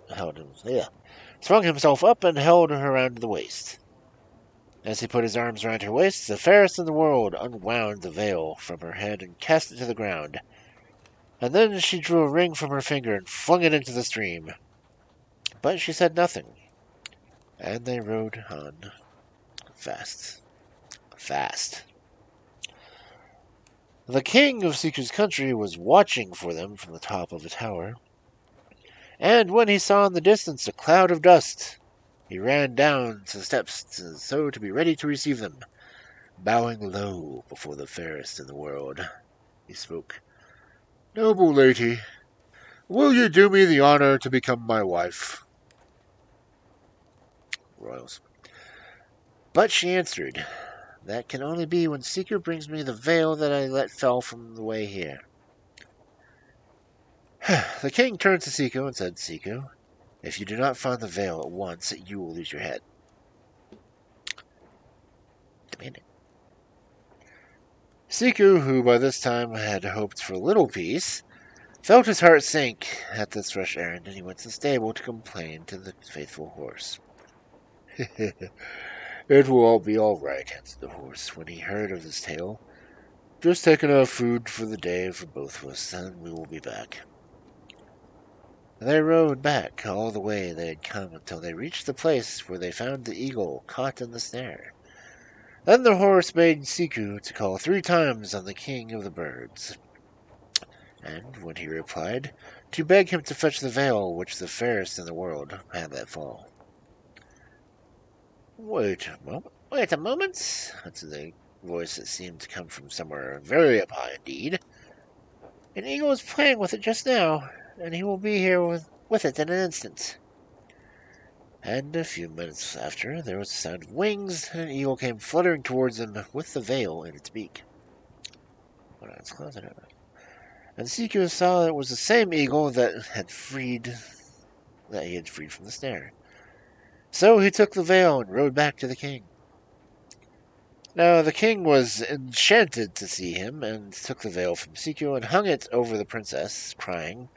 held her around the waist. As he put his arms around her waist, the fairest in the world unwound the veil from her head and cast it to the ground. And then she drew a ring from her finger and flung it into the stream. But she said nothing, and they rode on fast. The king of Ciccu's country was watching for them from the top of a tower, and when he saw in the distance a cloud of dust, He ran down to the steps so to be ready to receive them. Bowing low before the fairest in the world, he spoke. "Noble lady, will you do me the honor to become my wife?" Royals. But she answered, "That can only be when Ciccu brings me the veil that I let fall from the way here." The king turned to Ciccu and said, "Ciccu, if you do not find the veil at once, you will lose your head." Demanding. Ciccu, who by this time had hoped for a little peace, felt his heart sink at this fresh errand, and he went to the stable to complain to the faithful horse. "It will all be all right," answered the horse, when he heard of his tale. "Just take enough food for the day for both of us, and we will be back." They rode back all the way they had come until they reached the place where they found the eagle caught in the snare. Then the horse bade Ciccu to call 3 times on the king of the birds, and when he replied, to beg him to fetch the veil which the fairest in the world had let fall. "Wait a moment," answered the voice that seemed to come from somewhere very up high indeed. "An eagle was playing with it just now, and he will be here with it in an instant." And a few minutes after, there was a sound of wings, and an eagle came fluttering towards them with the veil in its beak. And Ciccu saw it was the same eagle that he had freed from the snare. So he took the veil and rode back to the king. Now the king was enchanted to see him, and took the veil from Ciccu and hung it over the princess, crying,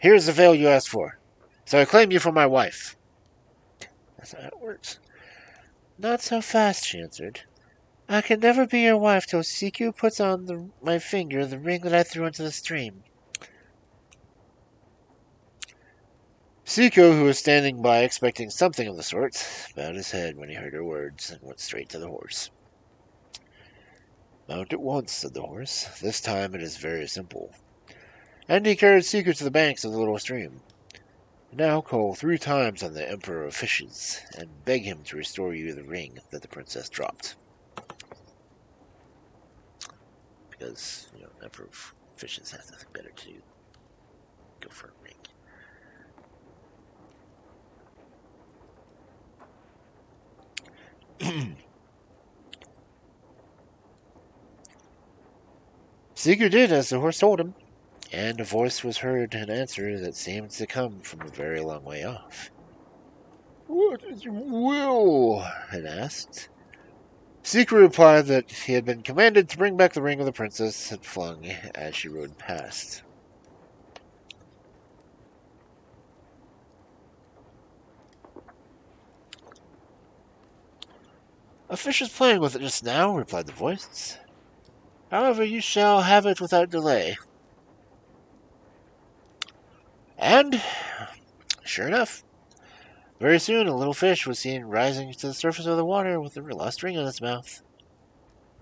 "Here is the veil you asked for, so I claim you for my wife." That's how it works. "Not so fast," she answered. "I can never be your wife till Ciccu puts on my finger the ring that I threw into the stream." Ciccu, who was standing by expecting something of the sort, bowed his head when he heard her words, and went straight to the horse. "Mount at once," said the horse. "This time it is very simple." And he carried Ciccu to the banks of the little stream. "Now call 3 times on the Emperor of Fishes, and beg him to restore you the ring that the princess dropped." Because, Emperor of Fishes has nothing better to do. Go for a ring. Ciccu did as the horse told him, and a voice was heard in answer that seemed to come from a very long way off. "What is your will?" it asked. Ciccu replied that he had been commanded to bring back the ring of the princess had flung as she rode past. "A fish is playing with it just now," replied the voice. "However, you shall have it without delay." And, sure enough, very soon a little fish was seen rising to the surface of the water with a lost ring in its mouth.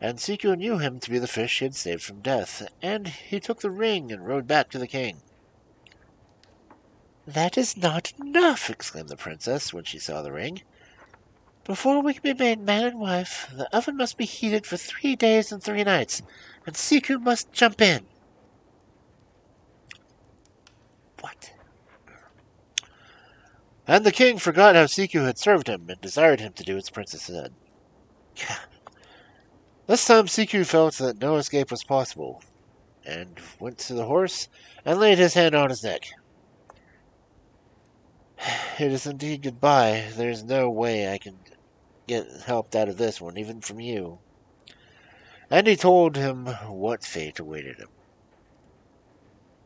And Ciccu knew him to be the fish he had saved from death, and he took the ring and rode back to the king. "That is not enough," exclaimed the princess when she saw the ring. "Before we can be made man and wife, the oven must be heated for 3 days and 3 nights, and Ciccu must jump in." What? And the king forgot how Ciccu had served him, and desired him to do as the princess said. This time Ciccu felt that no escape was possible, and went to the horse and laid his hand on his neck. "It is indeed goodbye. There is no way I can get helped out of this one, even from you." And he told him what fate awaited him.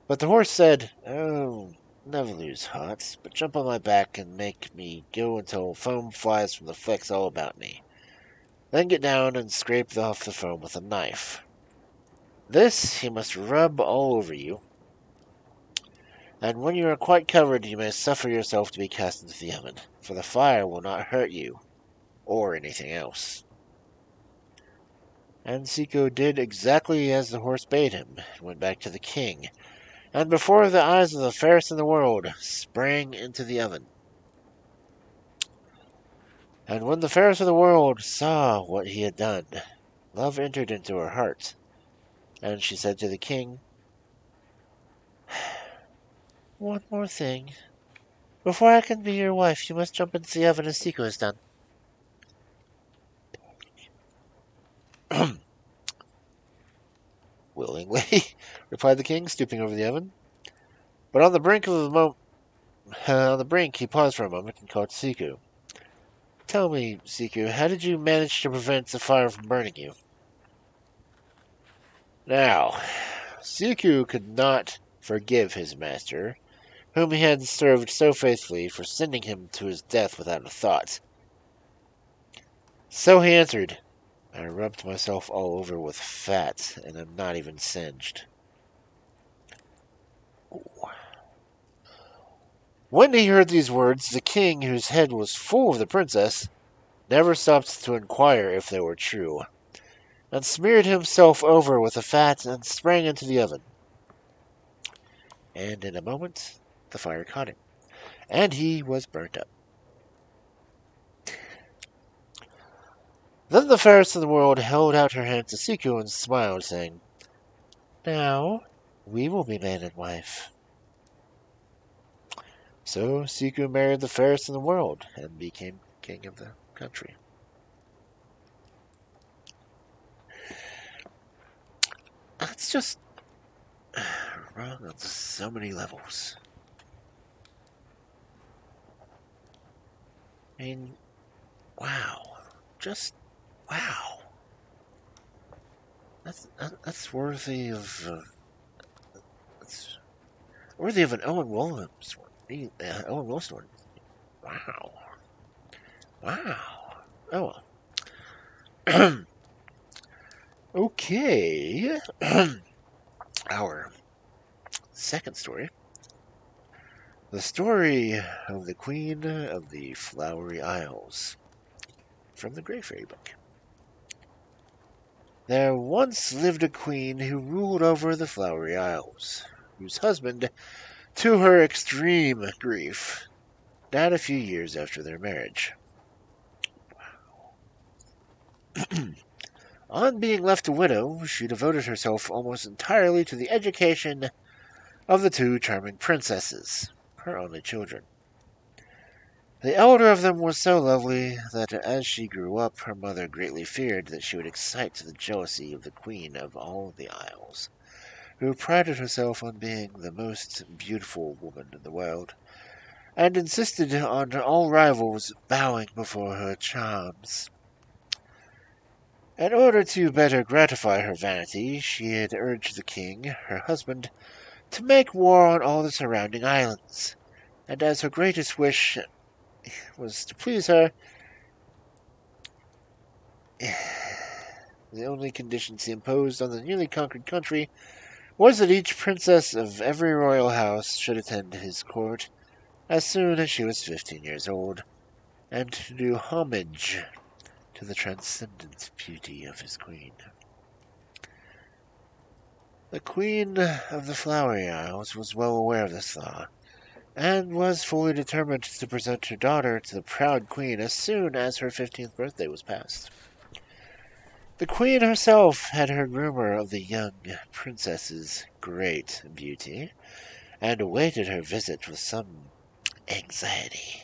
But the horse said, "Oh, never lose heart, but jump on my back and make me go until foam flies from the flecks all about me. Then get down and scrape off the foam with a knife. This you must rub all over you, and when you are quite covered you may suffer yourself to be cast into the oven, for the fire will not hurt you, or anything else." And Ciccu did exactly as the horse bade him, and went back to the king, and before the eyes of the fairest in the world, sprang into the oven. And when the fairest of the world saw what he had done, love entered into her heart, and she said to the king, "One more thing. Before I can be your wife, you must jump into the oven as Ciccu has done." "Willingly," replied the king, stooping over the oven. But on the brink he paused for a moment and called Ciccu. "Tell me, Ciccu, how did you manage to prevent the fire from burning you?" Now, Ciccu could not forgive his master, whom he had served so faithfully, for sending him to his death without a thought. So he answered, "I rubbed myself all over with fat, and am not even singed." When he heard these words, the king, whose head was full of the princess, never stopped to inquire if they were true, and smeared himself over with the fat and sprang into the oven. And in a moment the fire caught him, and he was burnt up. Then the fairest in the world held out her hand to Ciccu and smiled, saying, "Now we will be man and wife." So Ciccu married the fairest in the world and became king of the country. That's just wrong on so many levels. I mean, wow. Just wow. That's worthy of that's worthy of an Owen Williams one. Owen Wilson one. Wow. Wow. Oh well. Okay. Our second story. The Story of the Queen of the Flowery Isles. From the Grey Fairy book. There once lived a queen who ruled over the Flowery Isles, whose husband, to her extreme grief, died a few years after their marriage. On being left a widow, she devoted herself almost entirely to the education of the two charming princesses, her only children. The elder of them was so lovely that as she grew up, her mother greatly feared that she would excite the jealousy of the queen of all the isles, who prided herself on being the most beautiful woman in the world, and insisted on all rivals bowing before her charms. In order to better gratify her vanity, she had urged the king, her husband, to make war on all the surrounding islands, and as her greatest wish was to please her, the only conditions he imposed on the newly conquered country was that each princess of every royal house should attend his court as soon as she was 15 years old, and to do homage to the transcendent beauty of his queen. The Queen of the Flowery Isles was well aware of this law, and was fully determined to present her daughter to the proud queen as soon as her 15th birthday was past. The queen herself had heard rumor of the young princess's great beauty, and awaited her visit with some anxiety,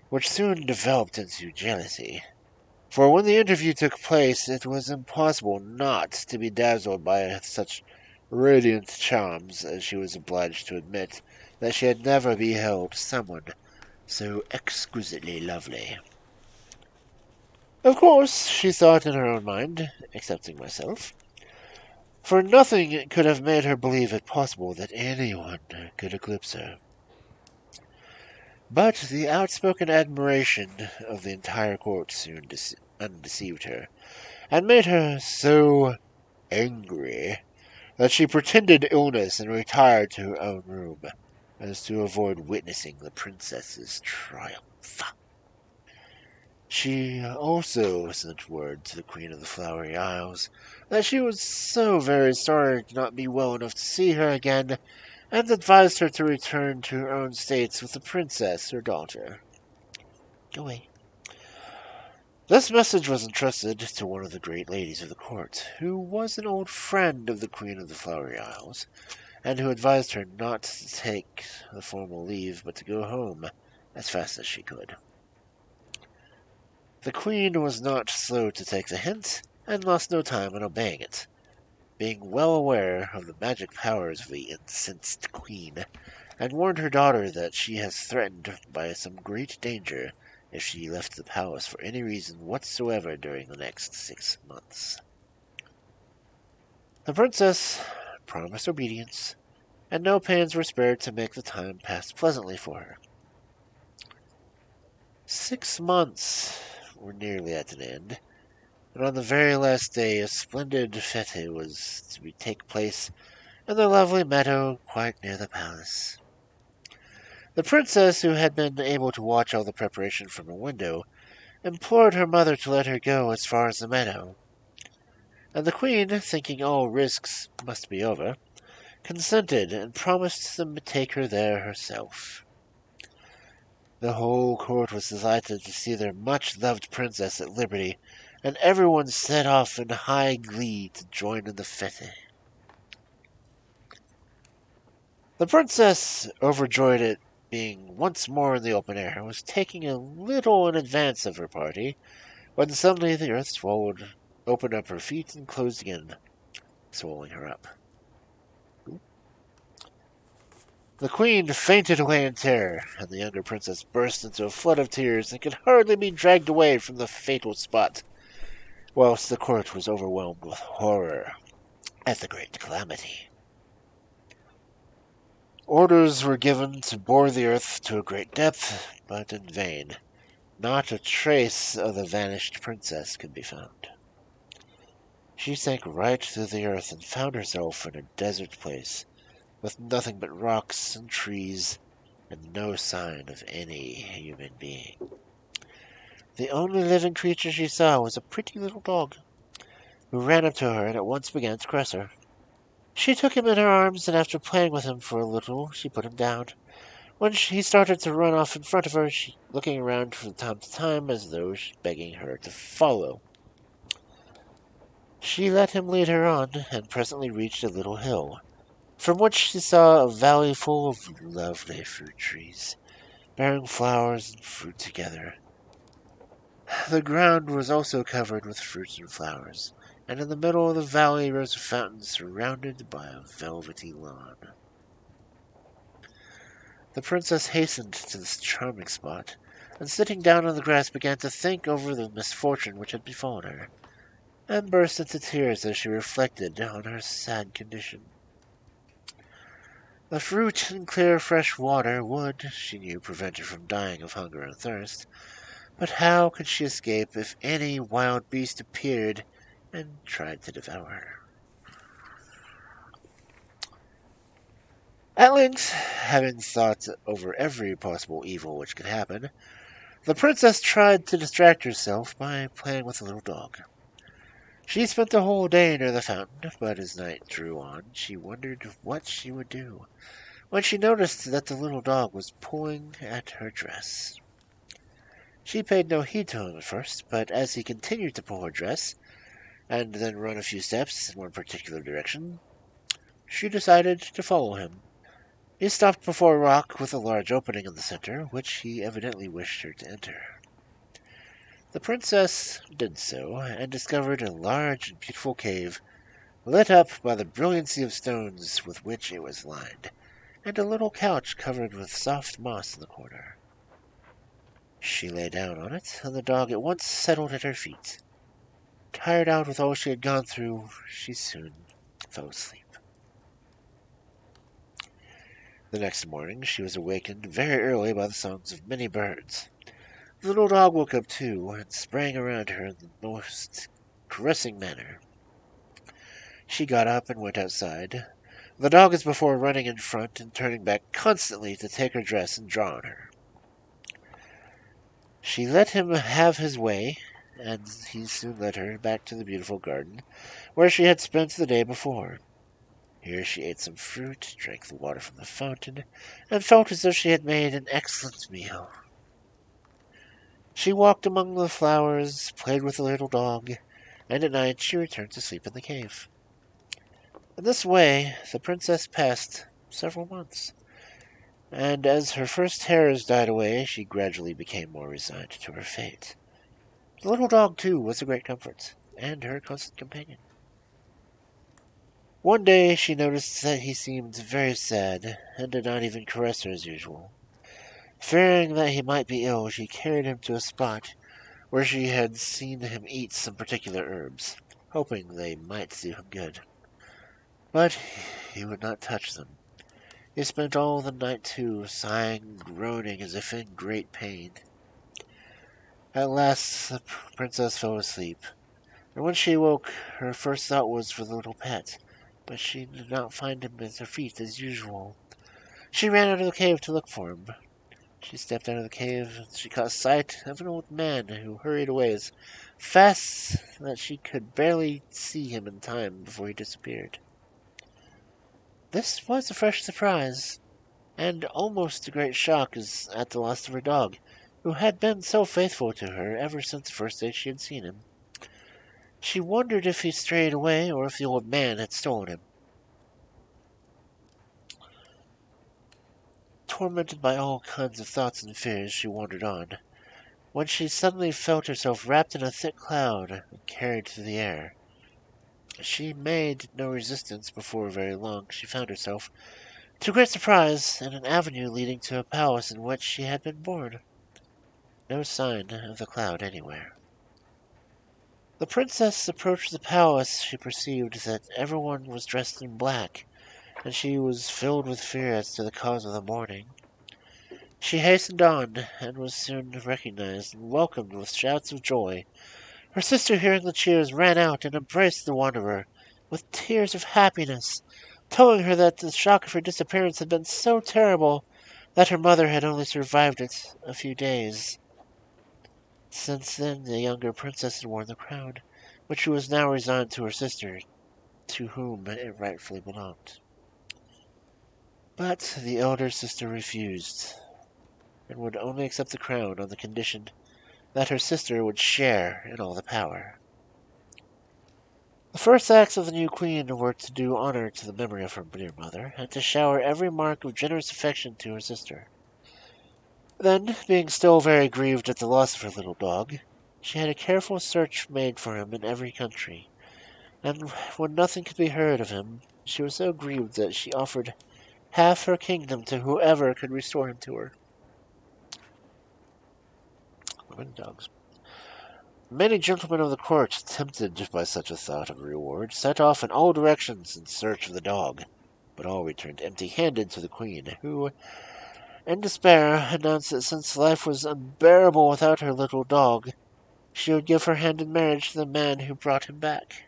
which soon developed into jealousy. For when the interview took place, it was impossible not to be dazzled by such radiant charms, as she was obliged to admit that she had never beheld someone so exquisitely lovely. Of course, she thought in her own mind, excepting myself, for nothing could have made her believe it possible that anyone could eclipse her. But the outspoken admiration of the entire court soon undeceived her, and made her so angry that she pretended illness and retired to her own room, as to avoid witnessing the princess's triumph. She also sent word to the Queen of the Flowery Isles that she was so very sorry to not be well enough to see her again, and advised her to return to her own states with the princess, her daughter. Go away. This message was entrusted to one of the great ladies of the court, who was an old friend of the Queen of the Flowery Isles, and who advised her not to take the formal leave, but to go home as fast as she could. The Queen was not slow to take the hint, and lost no time in obeying it, being well aware of the magic powers of the incensed Queen, and warned her daughter that she has threatened by some great danger if she left the palace for any reason whatsoever during the next 6 months. The princess promised obedience, and no pains were spared to make the time pass pleasantly for her. 6 months were nearly at an end, and on the very last day a splendid fete was to take place in the lovely meadow quite near the palace. The princess, who had been able to watch all the preparation from a window, implored her mother to let her go as far as the meadow, and the queen, thinking all risks must be over, consented and promised to take her there herself. The whole court was delighted to see their much-loved princess at liberty, and everyone set off in high glee to join in the fete. The princess, overjoyed at being once more in the open air, was taking a little in advance of her party, when suddenly the earth swallowed, opened up her feet, and closed again, swallowing her up. The queen fainted away in terror, and the younger princess burst into a flood of tears and could hardly be dragged away from the fatal spot, whilst the court was overwhelmed with horror at the great calamity. Orders were given to bore the earth to a great depth, but in vain. Not a trace of the vanished princess could be found. She sank right through the earth and found herself in a desert place, with nothing but rocks and trees, and no sign of any human being. The only living creature she saw was a pretty little dog, who ran up to her and at once began to caress her. She took him in her arms, and after playing with him for a little, she put him down. When he started to run off in front of her, she looking around from time to time as though begging her to follow. She let him lead her on, and presently reached a little hill, from which she saw a valley full of lovely fruit trees, bearing flowers and fruit together. The ground was also covered with fruits and flowers, and in the middle of the valley rose a fountain surrounded by a velvety lawn. The princess hastened to this charming spot, and sitting down on the grass began to think over the misfortune which had befallen her, and burst into tears as she reflected on her sad condition. The fruit and clear fresh water would, she knew, prevent her from dying of hunger and thirst, but how could she escape if any wild beast appeared and tried to devour her? At length, having thought over every possible evil which could happen, the princess tried to distract herself by playing with the little dog. She spent the whole day near the fountain, but as night drew on, she wondered what she would do, when she noticed that the little dog was pulling at her dress. She paid no heed to him at first, but as he continued to pull her dress, and then run a few steps in one particular direction, she decided to follow him. He stopped before a rock with a large opening in the center, which he evidently wished her to enter. The princess did so, and discovered a large and beautiful cave, lit up by the brilliancy of stones with which it was lined, and a little couch covered with soft moss in the corner. She lay down on it, and the dog at once settled at her feet. Tired out with all she had gone through, she soon fell asleep. The next morning she was awakened very early by the songs of many birds. The little dog woke up too, and sprang around her in the most caressing manner. She got up and went outside, the dog as before running in front and turning back constantly to take her dress and draw on her. She let him have his way, and he soon led her back to the beautiful garden, where she had spent the day before. Here she ate some fruit, drank the water from the fountain, and felt as though she had made an excellent meal. She walked among the flowers, played with the little dog, and at night she returned to sleep in the cave. In this way, the princess passed several months, and as her first terrors died away, she gradually became more resigned to her fate. The little dog, too, was a great comfort, and her constant companion. One day she noticed that he seemed very sad, and did not even caress her as usual. Fearing that he might be ill, she carried him to a spot where she had seen him eat some particular herbs, hoping they might do him good. But he would not touch them. He spent all the night, too, sighing and groaning as if in great pain. At last the princess fell asleep, and when she awoke, her first thought was for the little pet, but she did not find him at her feet as usual. She ran out of the cave to look for him. She stepped out of the cave, and she caught sight of an old man who hurried away as fast that she could barely see him in time before he disappeared. This was a fresh surprise, and almost a great shock as at the loss of her dog, who had been so faithful to her ever since the first day she had seen him. She wondered if he strayed away or if the old man had stolen him. Tormented by all kinds of thoughts and fears, she wandered on, when she suddenly felt herself wrapped in a thick cloud and carried through the air. She made no resistance. Before very long she found herself, to great surprise, in an avenue leading to a palace in which she had been born. No sign of the cloud anywhere. The princess approached the palace. She perceived that everyone was dressed in black, and she was filled with fear as to the cause of the mourning. She hastened on, and was soon recognized and welcomed with shouts of joy. Her sister, hearing the cheers, ran out and embraced the wanderer with tears of happiness, telling her that the shock of her disappearance had been so terrible that her mother had only survived it a few days. Since then, the younger princess had worn the crown, which was now resigned to her sister, to whom it rightfully belonged. But the elder sister refused, and would only accept the crown on the condition that her sister would share in all the power. The first acts of the new queen were to do honor to the memory of her dear mother, and to shower every mark of generous affection to her sister. Then, being still very grieved at the loss of her little dog, she had a careful search made for him in every country, and when nothing could be heard of him, she was so grieved that she offered half her kingdom to whoever could restore him to her. Women dogs. Many gentlemen of the court, tempted by such a thought of reward, set off in all directions in search of the dog, but all returned empty-handed to the queen, who, in despair, announced that since life was unbearable without her little dog, she would give her hand in marriage to the man who brought him back.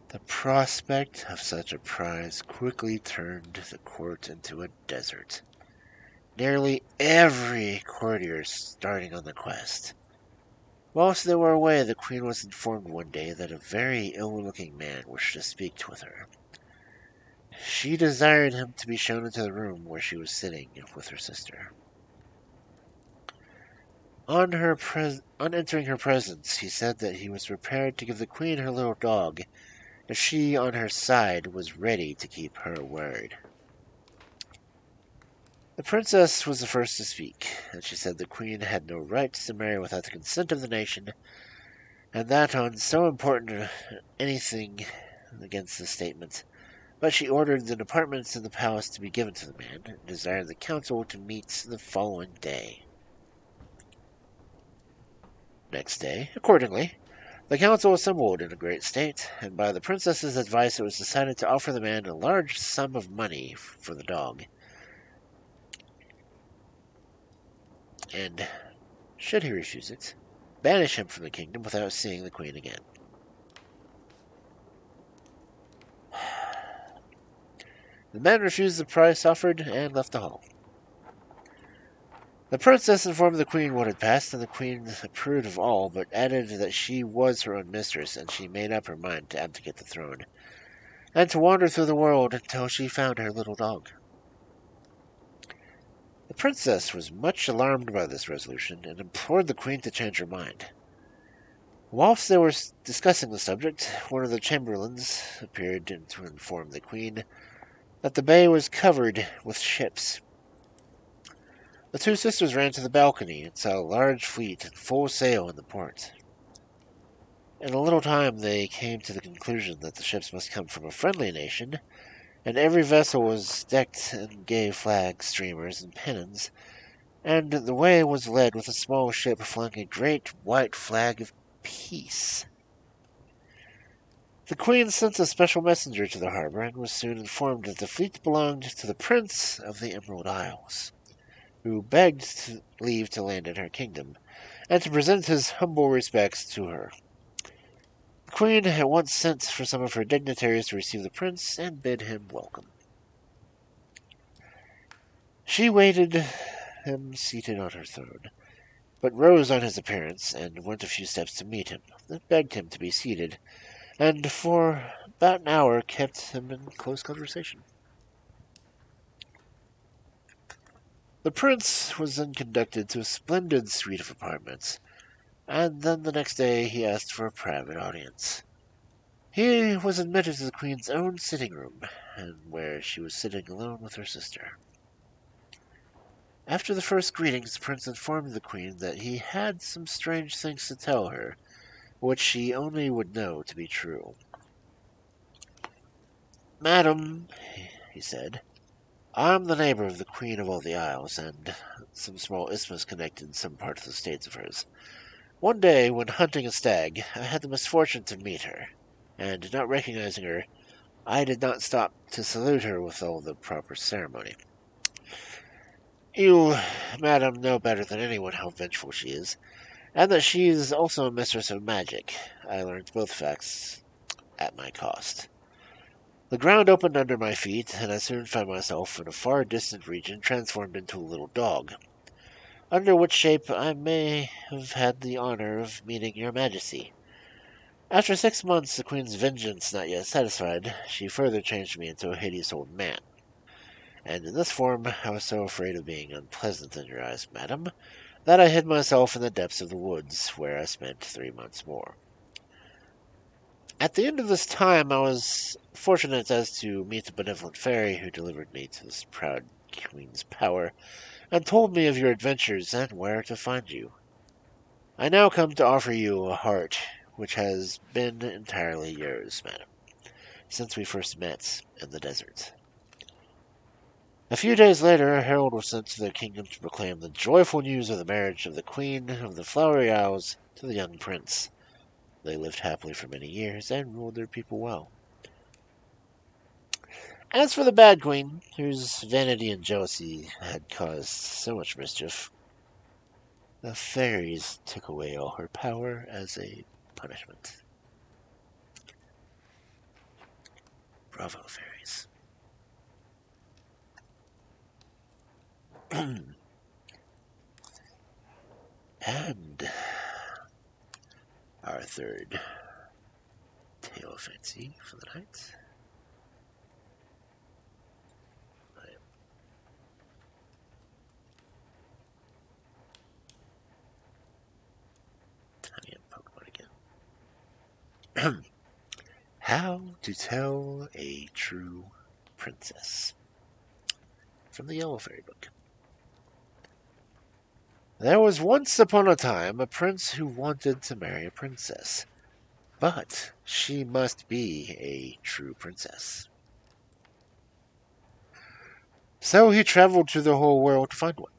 The prospect of such a prize quickly turned the court into a desert. Nearly every courtier starting on the quest. Whilst they were away, the queen was informed one day that a very ill-looking man wished to speak with her. She desired him to be shown into the room where she was sitting with her sister. On entering her presence, he said that he was prepared to give the queen her little dog, if she, on her side, was ready to keep her word. The princess was the first to speak, and she said the queen had no right to marry without the consent of the nation, and that on so important anything against the statement. But she ordered the apartments in the palace to be given to the man, and desired the council to meet the following day. Next day, accordingly, the council assembled in a great state, and by the princess's advice it was decided to offer the man a large sum of money for the dog, and, should he refuse it, banish him from the kingdom without seeing the queen again. The man refused the price offered and left the hall. The princess informed the queen what had passed, and the queen approved of all, but added that she was her own mistress, and she made up her mind to abdicate the throne, and to wander through the world until she found her little dog. The princess was much alarmed by this resolution, and implored the queen to change her mind. Whilst they were discussing the subject, one of the chamberlains appeared to inform the queen that the bay was covered with ships. The two sisters ran to the balcony and saw a large fleet in full sail in the port. In a little time they came to the conclusion that the ships must come from a friendly nation, and every vessel was decked in gay flags, streamers, and pennons, and the way was led with a small ship flying a great white flag of peace. The queen sent a special messenger to the harbor, and was soon informed that the fleet belonged to the Prince of the Emerald Isles, who begged leave to land in her kingdom, and to present his humble respects to her. The queen at once sent for some of her dignitaries to receive the prince and bid him welcome. She waited him seated on her throne, but rose on his appearance, and went a few steps to meet him, then begged him to be seated, and for about an hour kept him in close conversation. The prince was then conducted to a splendid suite of apartments, and then the next day he asked for a private audience. He was admitted to the queen's own sitting room, and where she was sitting alone with her sister. After the first greetings, the prince informed the queen that he had some strange things to tell her, which she only would know to be true. "Madam," he said, "I am the neighbor of the Queen of all the Isles, and some small isthmus connected some part of the states of hers. One day, when hunting a stag, I had the misfortune to meet her, and not recognizing her, I did not stop to salute her with all the proper ceremony. You, madam, know better than anyone how vengeful she is, and that she is also a mistress of magic. I learned both facts at my cost. The ground opened under my feet, and I soon found myself in a far distant region transformed into a little dog, under which shape I may have had the honor of meeting your majesty. After 6 months, the queen's vengeance not yet satisfied, she further changed me into a hideous old man. And in this form I was so afraid of being unpleasant in your eyes, madam, that I hid myself in the depths of the woods, where I spent 3 months more. At the end of this time I was fortunate as to meet a benevolent fairy who delivered me to this proud queen's power, and told me of your adventures and where to find you. I now come to offer you a heart which has been entirely yours, madam, since we first met in the desert." A few days later, a herald was sent to their kingdom to proclaim the joyful news of the marriage of the Queen of the Flowery Isles to the young prince. They lived happily for many years and ruled their people well. As for the bad queen, whose vanity and jealousy had caused so much mischief, the fairies took away all her power as a punishment. Bravo, fairies. And our third tale of fancy for the night. I am Pokemon again. How to Tell a True Princess, from the Yellow Fairy book. There was once upon a time a prince who wanted to marry a princess, but she must be a true princess. So he traveled through the whole world to find one.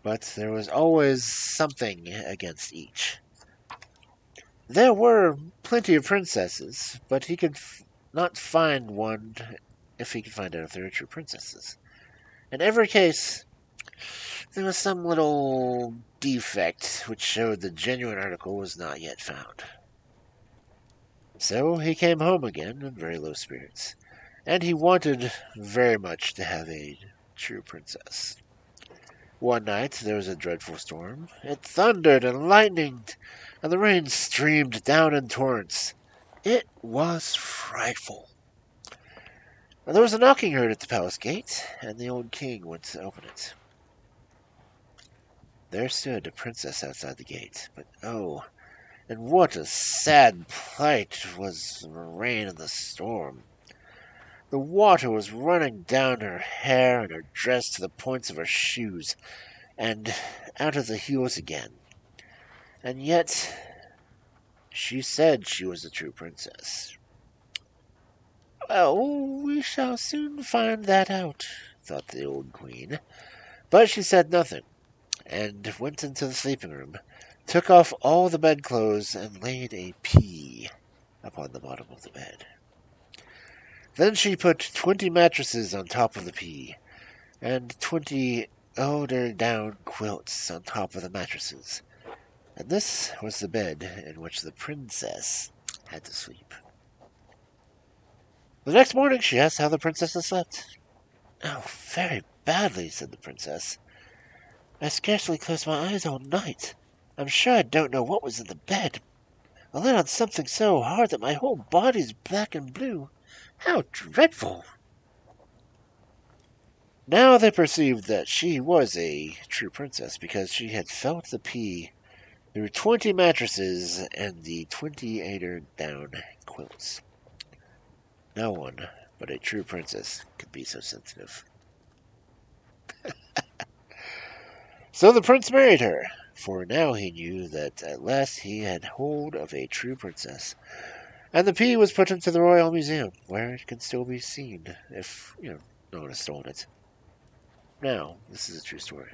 But there was always something against each. There were plenty of princesses, but he could not find one if he could find out if they were true princesses. In every case, there was some little defect which showed the genuine article was not yet found. So he came home again in very low spirits, and he wanted very much to have a true princess. One night there was a dreadful storm. It thundered and lightened, and the rain streamed down in torrents. It was frightful. There was a knocking heard at the palace gate, and the old king went to open it. there stood a princess outside the gate. But oh, and what a sad plight was the rain and the storm. The water was running down her hair and her dress to the points of her shoes, and out of the heels again. And yet, she said she was a true princess. Well, we shall soon find that out, thought the old queen. But she said nothing, and went into the sleeping room, took off all the bedclothes, and laid a pea upon the bottom of the bed. Then she put 20 mattresses on top of the pea, and 20 eider-down quilts on top of the mattresses. And this was the bed in which the princess had to sleep. The next morning she asked how the princess had slept. Oh, very badly, said the princess. I scarcely closed my eyes all night. I'm sure I don't know what was in the bed. I lay on something so hard that my whole body is black and blue. How dreadful! Now they perceived that she was a true princess, because she had felt the pea through 20 mattresses and the 20 eider-down quilts. No one but a true princess could be so sensitive. So the prince married her, for now he knew that at last he had hold of a true princess. And the pea was put into the Royal Museum, where it can still be seen if, no one has stolen it. Now, this is a true story.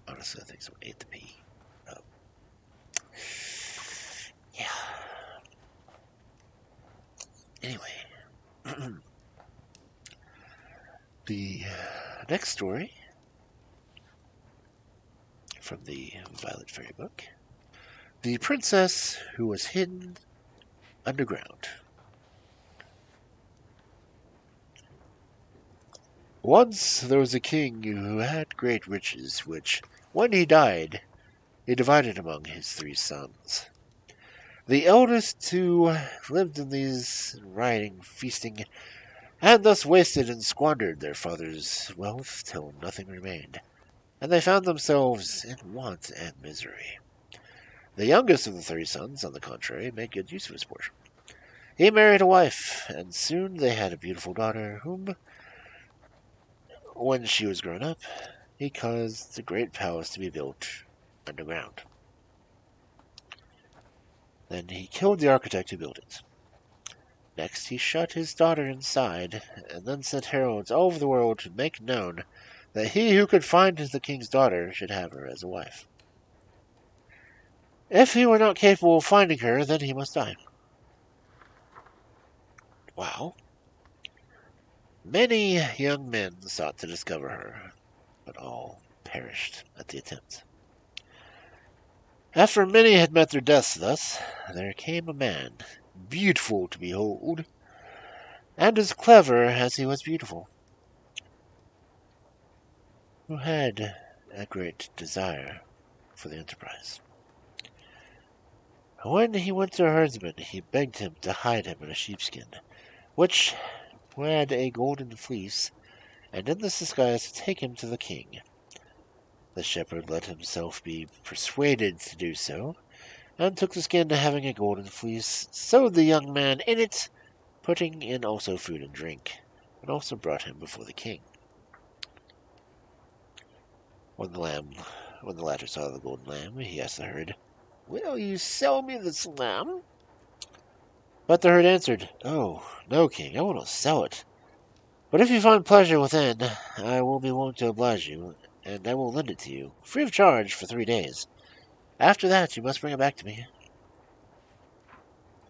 Honestly, I think someone ate the pea. Yeah. Anyway, the next story from the Violet Fairy book. The Princess Who Was Hidden Underground. Once there was a king who had great riches, which, when he died, he divided among his 3 sons. The eldest 2 lived in these rioting, feasting, and thus wasted and squandered their father's wealth till nothing remained, and they found themselves in want and misery. The youngest of the 3 sons, on the contrary, made good use of his portion. He married a wife, and soon they had a beautiful daughter, whom, when she was grown up, he caused a great palace to be built underground. Then he killed the architect who built it. Next he shut his daughter inside, and then sent heralds all over the world to make known that he who could find the king's daughter should have her as a wife. If he were not capable of finding her, then he must die. Wow. Many young men sought to discover her, but all perished at the attempt. After many had met their deaths thus, there came a man, beautiful to behold, and as clever as he was beautiful, who had a great desire for the enterprise. When he went to a herdsman, he begged him to hide him in a sheepskin, which had a golden fleece, and in this disguise to take him to the king. The shepherd let himself be persuaded to do so, and took the skin having a golden fleece, sewed the young man in it, putting in also food and drink, and also brought him before the king. When the latter saw the golden lamb, he asked the herd, "Will you sell me this lamb?" But the herd answered, "Oh, no, king, I will not sell it. But if you find pleasure within, I will be willing to oblige you, and I will lend it to you, free of charge, for 3 days. After that, you must bring it back to me."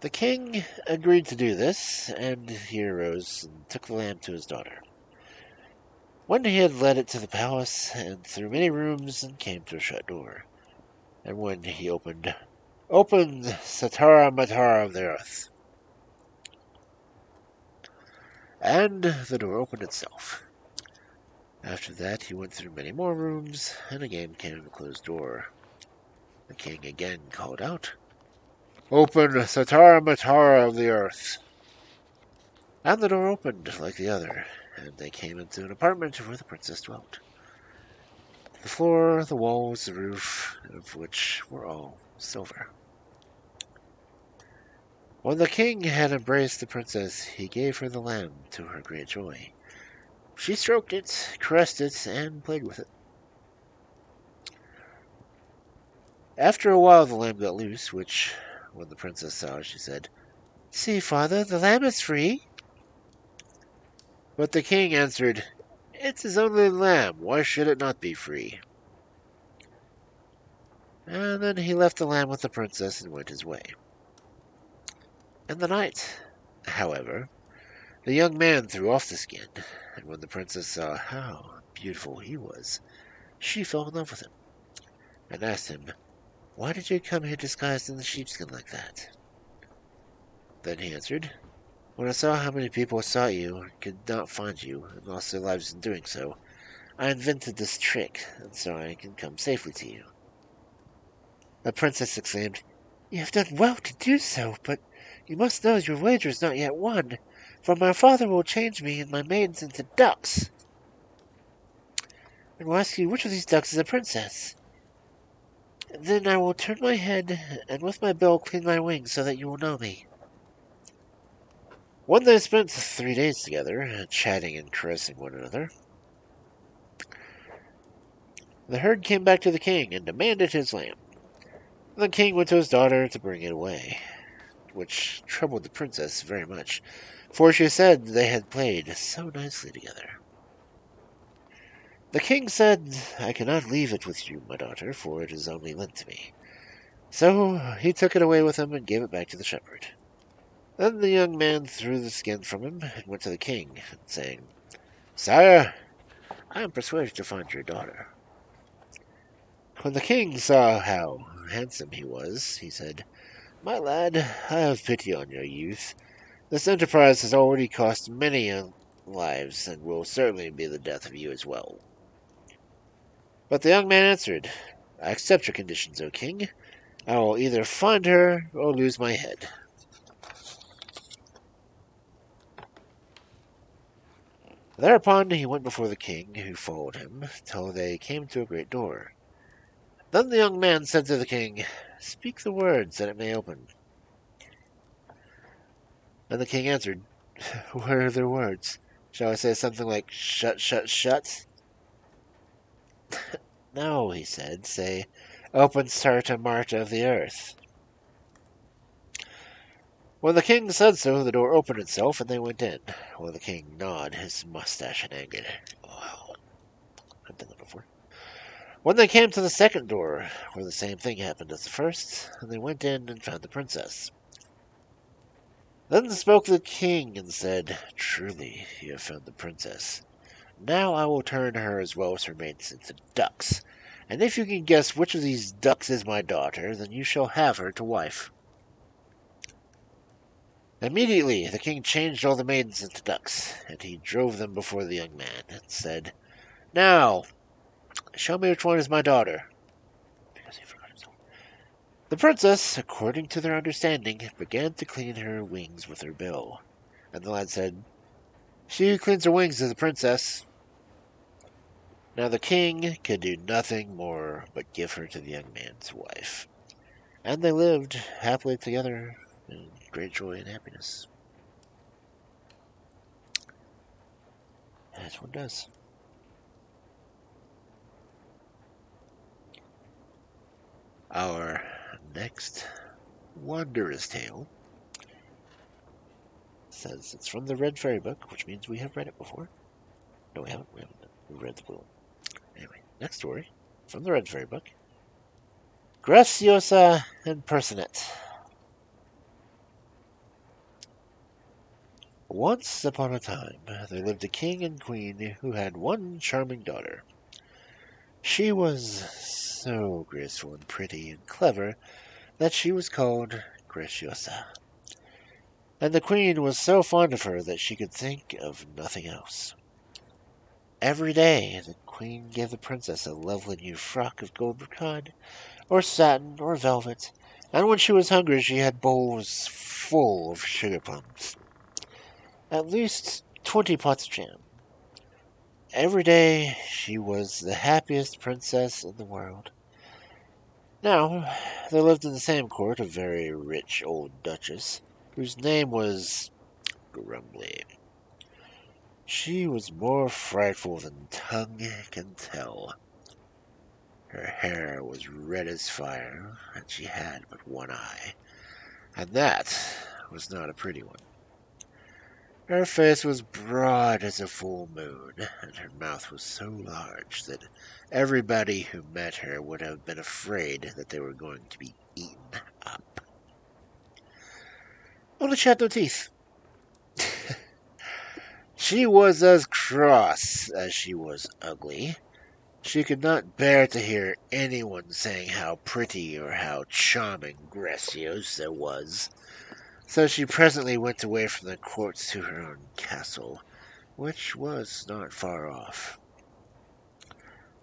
The king agreed to do this, and he arose and took the lamb to his daughter. When he had led it to the palace, and through many rooms, and came to a shut door, and when he opened Satara Matara of the earth, and the door opened itself. After that he went through many more rooms, and again came to a closed door. The king again called out, "Open Satara Matara of the earth." And the door opened like the other, and they came into an apartment where the princess dwelt. The floor, the walls, the roof of which were all silver. When the king had embraced the princess, he gave her the lamb to her great joy. She stroked it, caressed it, and played with it. After a while the lamb got loose, which, when the princess saw, she said, "See, father, the lamb is free." But the king answered, "It is only a lamb. Why should it not be free?" And then he left the lamb with the princess and went his way. In the night, however, the young man threw off the skin, and when the princess saw how beautiful he was, she fell in love with him, and asked him, "Why did you come here disguised in the sheepskin like that?" Then he answered, "When I saw how many people sought you and could not find you, and lost their lives in doing so, I invented this trick, and so I can come safely to you." The princess exclaimed, "You have done well to do so, but you must know your wager is not yet won, for my father will change me and my maidens into ducks, and will ask you which of these ducks is a princess. Then I will turn my head, and with my bill clean my wings so that you will know me." When they spent 3 days together, chatting and caressing one another, the herd came back to the king and demanded his lamb. The king went to his daughter to bring it away, which troubled the princess very much, for she said they had played so nicely together. The king said, "I cannot leave it with you, my daughter, for it is only lent to me." So he took it away with him and gave it back to the shepherd. Then the young man threw the skin from him and went to the king, saying, "Sire, I am persuaded to find your daughter." When the king saw how handsome he was, he said, "My lad, I have pity on your youth. This enterprise has already cost many lives, and will certainly be the death of you as well." But the young man answered, "I accept your conditions, O king. I will either find her or lose my head." Thereupon he went before the king, who followed him, till they came to a great door. Then the young man said to the king, "Speak the words, that it may open." And the king answered, "What are their words? Shall I say something like, 'Shut, shut, shut'?" "No," he said, "say, 'Open, Sarta Marta of the earth.'" When the king said so, the door opened itself, and they went in, while the king gnawed his mustache in anger. Wow, I've done that before. When they came to the second door, where the same thing happened as the first, and they went in and found the princess. Then spoke the king and said, "Truly, you have found the princess. Now I will turn her as well as her maidens into ducks, and if you can guess which of these ducks is my daughter, then you shall have her to wife." Immediately the king changed all the maidens into ducks, and he drove them before the young man, and said, "Now, show me which one is my daughter." Because he forgot himself. The princess, according to their understanding, began to clean her wings with her bill, and the lad said, "She who cleans her wings is the princess." Now the king could do nothing more but give her to the young man's wife, and they lived happily together in great joy and happiness. As one does. Our next wondrous tale says it's from the Red Fairy book, which means we have read it before. No, we haven't. We've read the blue one. Anyway, next story from the Red Fairy book. Graciosa and Percinet. Once upon a time, there lived a king and queen who had one charming daughter. She was so graceful and pretty and clever that she was called Graciosa. And the queen was so fond of her that she could think of nothing else. Every day the queen gave the princess a lovely new frock of gold brocade, or satin, or velvet, and when she was hungry she had bowls full of sugar plums. At least 20 pots of jam. every day she was the happiest princess in the world. Now, there lived in the same court a very rich old duchess, whose name was Grumbly. She was more frightful than tongue can tell. Her hair was red as fire, and she had but one eye, and that was not a pretty one. Her face was broad as a full moon, and her mouth was so large that everybody who met her would have been afraid that they were going to be eaten up. Only she had no teeth. She was as cross as she was ugly. She could not bear to hear anyone saying how pretty or how charming Graciosa was, so she presently went away from the court to her own castle, which was not far off.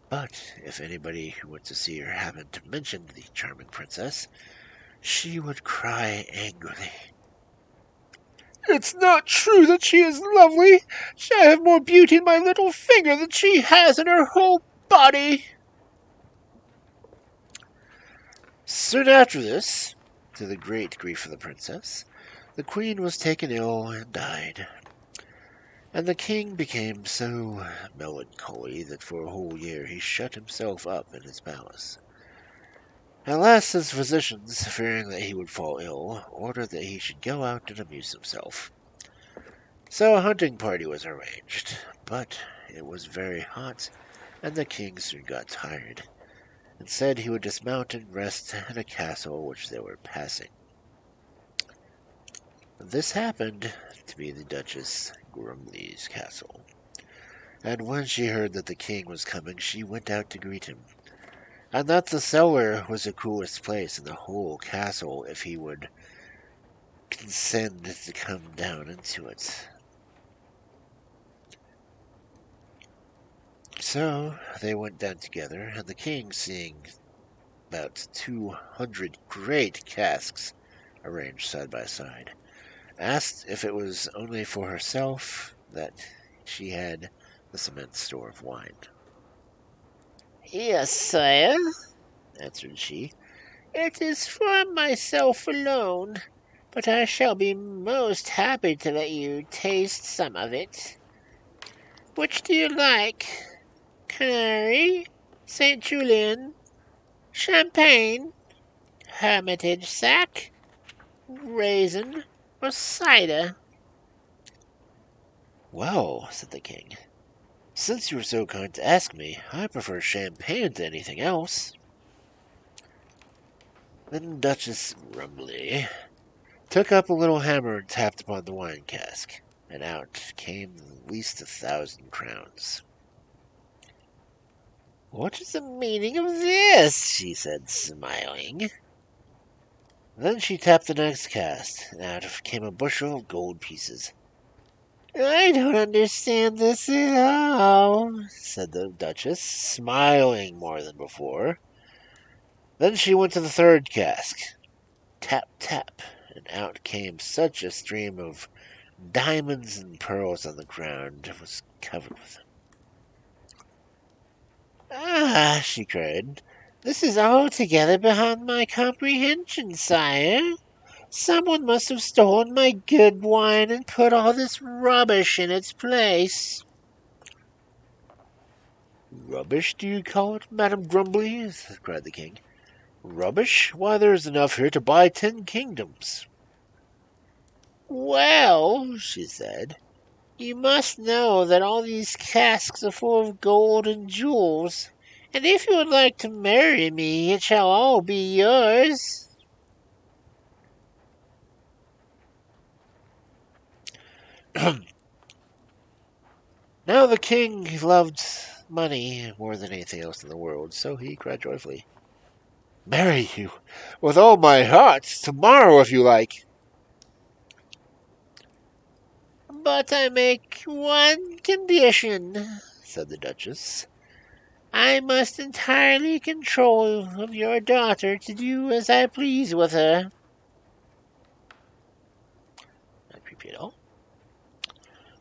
But if anybody who went to see her happened to mention the charming princess, she would cry angrily. "It's not true that she is lovely. I have more beauty in my little finger than she has in her whole body." Soon after this, to the great grief of the princess, the queen was taken ill and died. And the king became so melancholy that for a whole year he shut himself up in his palace. At last his physicians, fearing that he would fall ill, ordered that he should go out and amuse himself. So a hunting party was arranged, but it was very hot, and the king soon got tired, and said he would dismount and rest in a castle which they were passing. This happened to be the Duchess Grumbly's castle, and when she heard that the king was coming, she went out to greet him, and that the cellar was the coolest place in the whole castle if he would consent to come down into it. So they went down together, and the king, seeing about 200 great casks arranged side by side, asked if it was only for herself that she had this immense store of wine. "Yes, sire," answered she, "it is for myself alone, but I shall be most happy to let you taste some of it. Which do you like? Canary, St. Julien, champagne, hermitage sack, raisin, or cider?" "Well," said the king, "since you are so kind to ask me, I prefer champagne to anything else." Then Duchess Grumbly took up a little hammer and tapped upon the wine cask, and out came at least 1,000 crowns. "What is the meaning of this?" she said, smiling. Then she tapped the next cask, and out came a bushel of gold pieces. "I don't understand this at all," said the Duchess, smiling more than before. Then she went to the third cask. Tap, tap, and out came such a stream of diamonds and pearls on the ground it was covered with them. "Ah," she cried, "this is altogether beyond my comprehension, sire. Someone must have stolen my good wine and put all this rubbish in its place." "Rubbish, do you call it, Madame Grumbly?" cried the king. "Rubbish? Why, there is enough here to buy 10 kingdoms." "Well," she said, "you must know that all these casks are full of gold and jewels, and if you would like to marry me, it shall all be yours." Now the king loved money more than anything else in the world, so he cried joyfully, "Marry you with all my heart, tomorrow if you like." "But I make one condition," said the Duchess. "I must entirely control of your daughter to do as I please with her." Not creepy at all.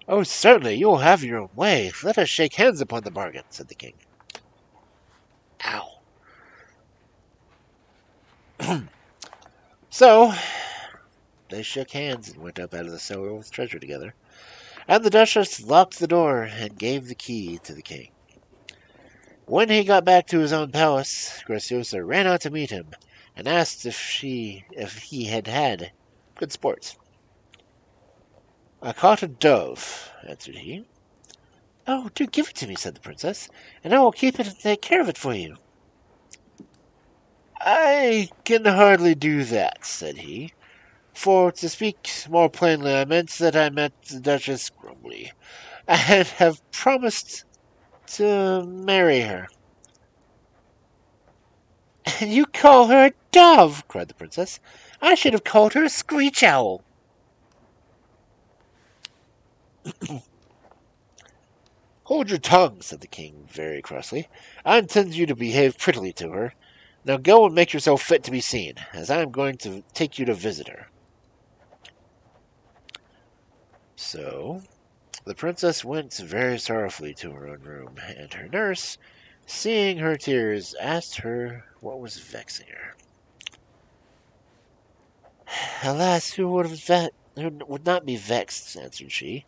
Oh, certainly, you will have your own way. Let us shake hands upon the bargain, said the king. Ow. So, they shook hands and went up out of the cellar with treasure together, and the Duchess locked the door and gave the key to the king. When he got back to his own palace, Graciosa ran out to meet him and asked if he had had good sport. I caught a dove, answered he. Oh, do give it to me, said the princess, and I will keep it and take care of it for you. I can hardly do that, said he, for to speak more plainly, I meant that I met the Duchess Grumbly, and have promised to marry her. And you call her a dove, cried the princess. I should have called her a screech owl. Hold your tongue, said the king very crossly. I intend you to behave prettily to her. Now go and make yourself fit to be seen, as I am going to take you to visit her. So the princess went very sorrowfully to her own room, and her nurse, seeing her tears, asked her what was vexing her. Alas, who would not be vexed, answered she,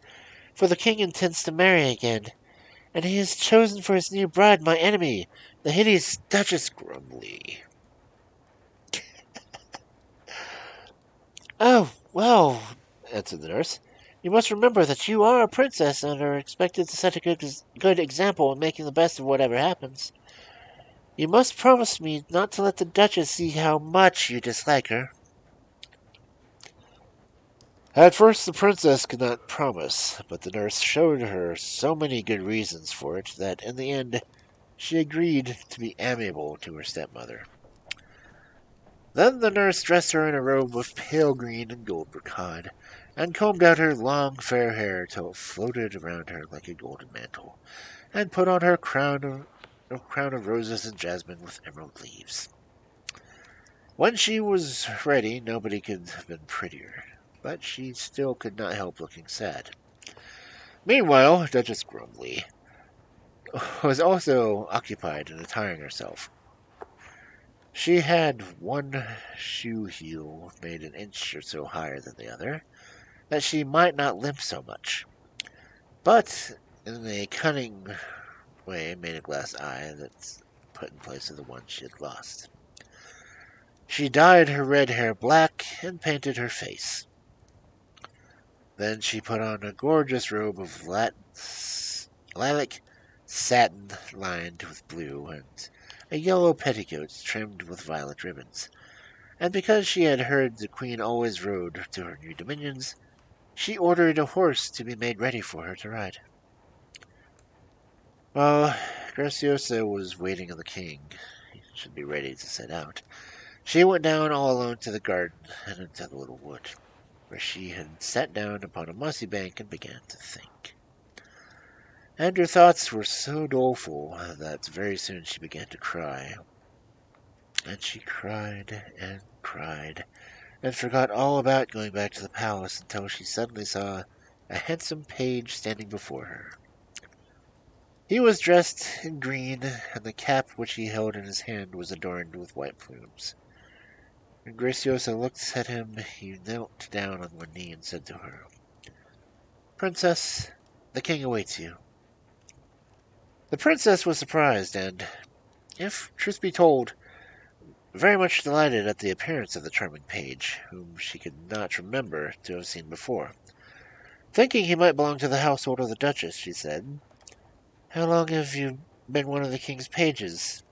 for the king intends to marry again, and he has chosen for his new bride my enemy, the hideous Duchess Grumbly. Oh, well, answered the nurse, you must remember that you are a princess and are expected to set a good example in making the best of whatever happens. You must promise me not to let the Duchess see how much you dislike her. At first the princess could not promise, but the nurse showed her so many good reasons for it that in the end she agreed to be amiable to her stepmother. Then the nurse dressed her in a robe of pale green and gold brocade, and combed out her long fair hair till it floated around her like a golden mantle, and put on her a crown of roses and jasmine with emerald leaves. When she was ready, nobody could have been prettier, but she still could not help looking sad. Meanwhile, Duchess Grumbly was also occupied in attiring herself. She had one shoe heel made an inch or so higher than the other, that she might not limp so much, but in a cunning way made a glass eye that's put in place of the one she had lost. She dyed her red hair black and painted her face. Then she put on a gorgeous robe of lilac satin lined with blue, and a yellow petticoat trimmed with violet ribbons. And because she had heard the queen always rode to her new dominions, she ordered a horse to be made ready for her to ride. While Graciosa was waiting on the king, he should be ready to set out, she went down all alone to the garden and into the little wood, where she had sat down upon a mossy bank and began to think. And her thoughts were so doleful that very soon she began to cry. And she cried and forgot all about going back to the palace until she suddenly saw a handsome page standing before her. He was dressed in green, and the cap which he held in his hand was adorned with white plumes. When Graciosa looked at him, he knelt down on one knee and said to her, Princess, the king awaits you. The princess was surprised, and, if truth be told, very much delighted at the appearance of the charming page, whom she could not remember to have seen before. Thinking he might belong to the household of the Duchess, she said, How long have you been one of the king's pages?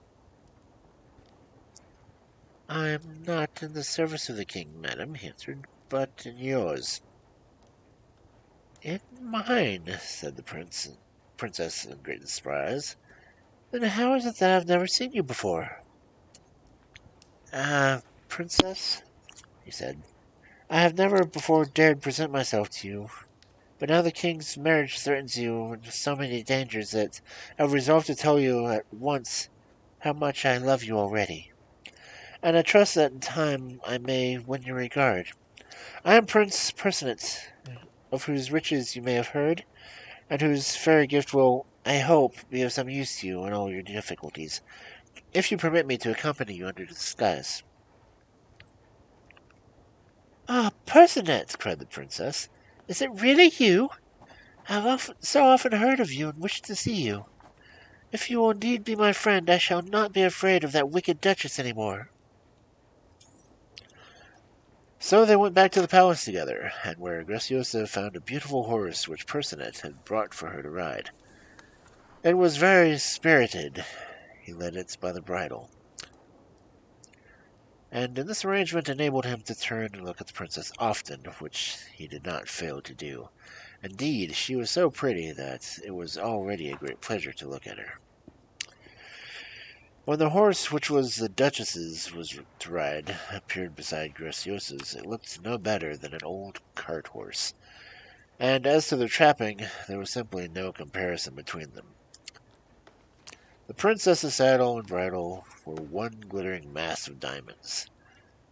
I am not in the service of the king, madam, he answered, but in yours. In mine, said the princess in great surprise. Then how is it that I have never seen you before? Princess, he said, I have never before dared present myself to you, but now the king's marriage threatens you with so many dangers that I have resolved to tell you at once how much I love you already, and I trust that in time I may win your regard. I am Prince Percinet, of whose riches you may have heard, and whose fairy gift will, I hope, be of some use to you in all your difficulties, if you permit me to accompany you under disguise." "Ah, Percinet!" cried the princess. "Is it really you? I have so often heard of you and wished to see you. If you will indeed be my friend, I shall not be afraid of that wicked duchess any more." So they went back to the palace together, and where Graciosa found a beautiful horse which Percinet had brought for her to ride. It was very spirited. He led it by the bridle, and in this arrangement enabled him to turn and look at the princess often, which he did not fail to do. Indeed, she was so pretty that it was already a great pleasure to look at her. When the horse which was the Duchess's was to ride appeared beside Graciosa's, it looked no better than an old cart horse, and as to their trapping, there was simply no comparison between them. The princess's saddle and bridle were one glittering mass of diamonds.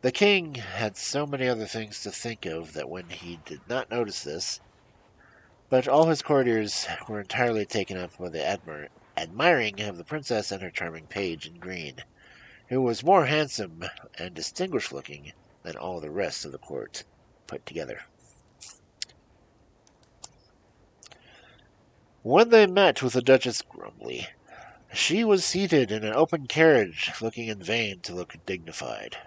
The king had so many other things to think of that when he did not notice this, but all his courtiers were entirely taken up by the admiring of the princess and her charming page in green, who was more handsome and distinguished-looking than all the rest of the court put together. When they met with the Duchess Grumbly, she was seated in an open carriage, looking in vain to look dignified.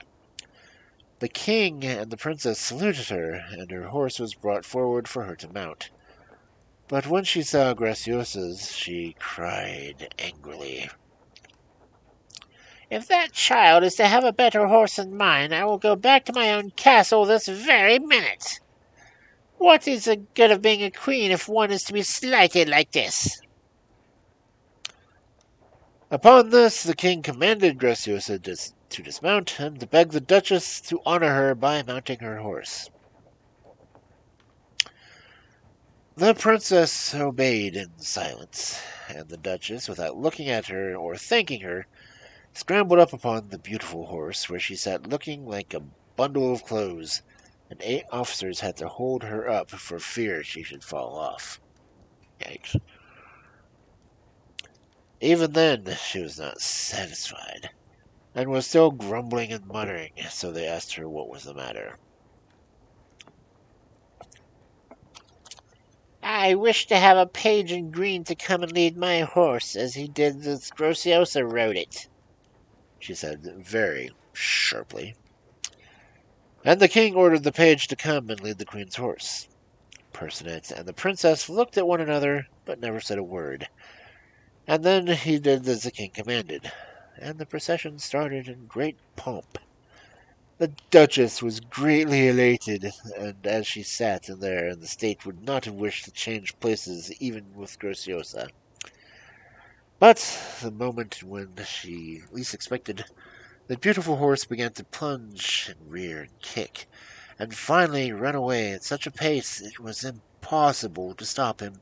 The king and the princess saluted her, and her horse was brought forward for her to mount. But when she saw Graciosa's, she cried angrily, "If that child is to have a better horse than mine, I will go back to my own castle this very minute. What is the good of being a queen if one is to be slighted like this?" Upon this, the king commanded Graciosa to dismount, and to beg the Duchess to honor her by mounting her horse. The princess obeyed in silence, and the Duchess, without looking at her or thanking her, scrambled up upon the beautiful horse, where she sat looking like a bundle of clothes, and 8 officers had to hold her up for fear she should fall off. Yikes. Even then, she was not satisfied, and was still grumbling and muttering, so they asked her what was the matter. "I wish to have a page in green to come and lead my horse, as he did as Graciosa rode it," she said very sharply. And the king ordered the page to come and lead the queen's horse. Percinet and the princess looked at one another, but never said a word. And then he did as the king commanded, and the procession started in great pomp. The Duchess was greatly elated, and as she sat in there in the state would not have wished to change places even with Graciosa. But the moment when she least expected, the beautiful horse began to plunge and rear and kick, and finally run away at such a pace it was impossible to stop him.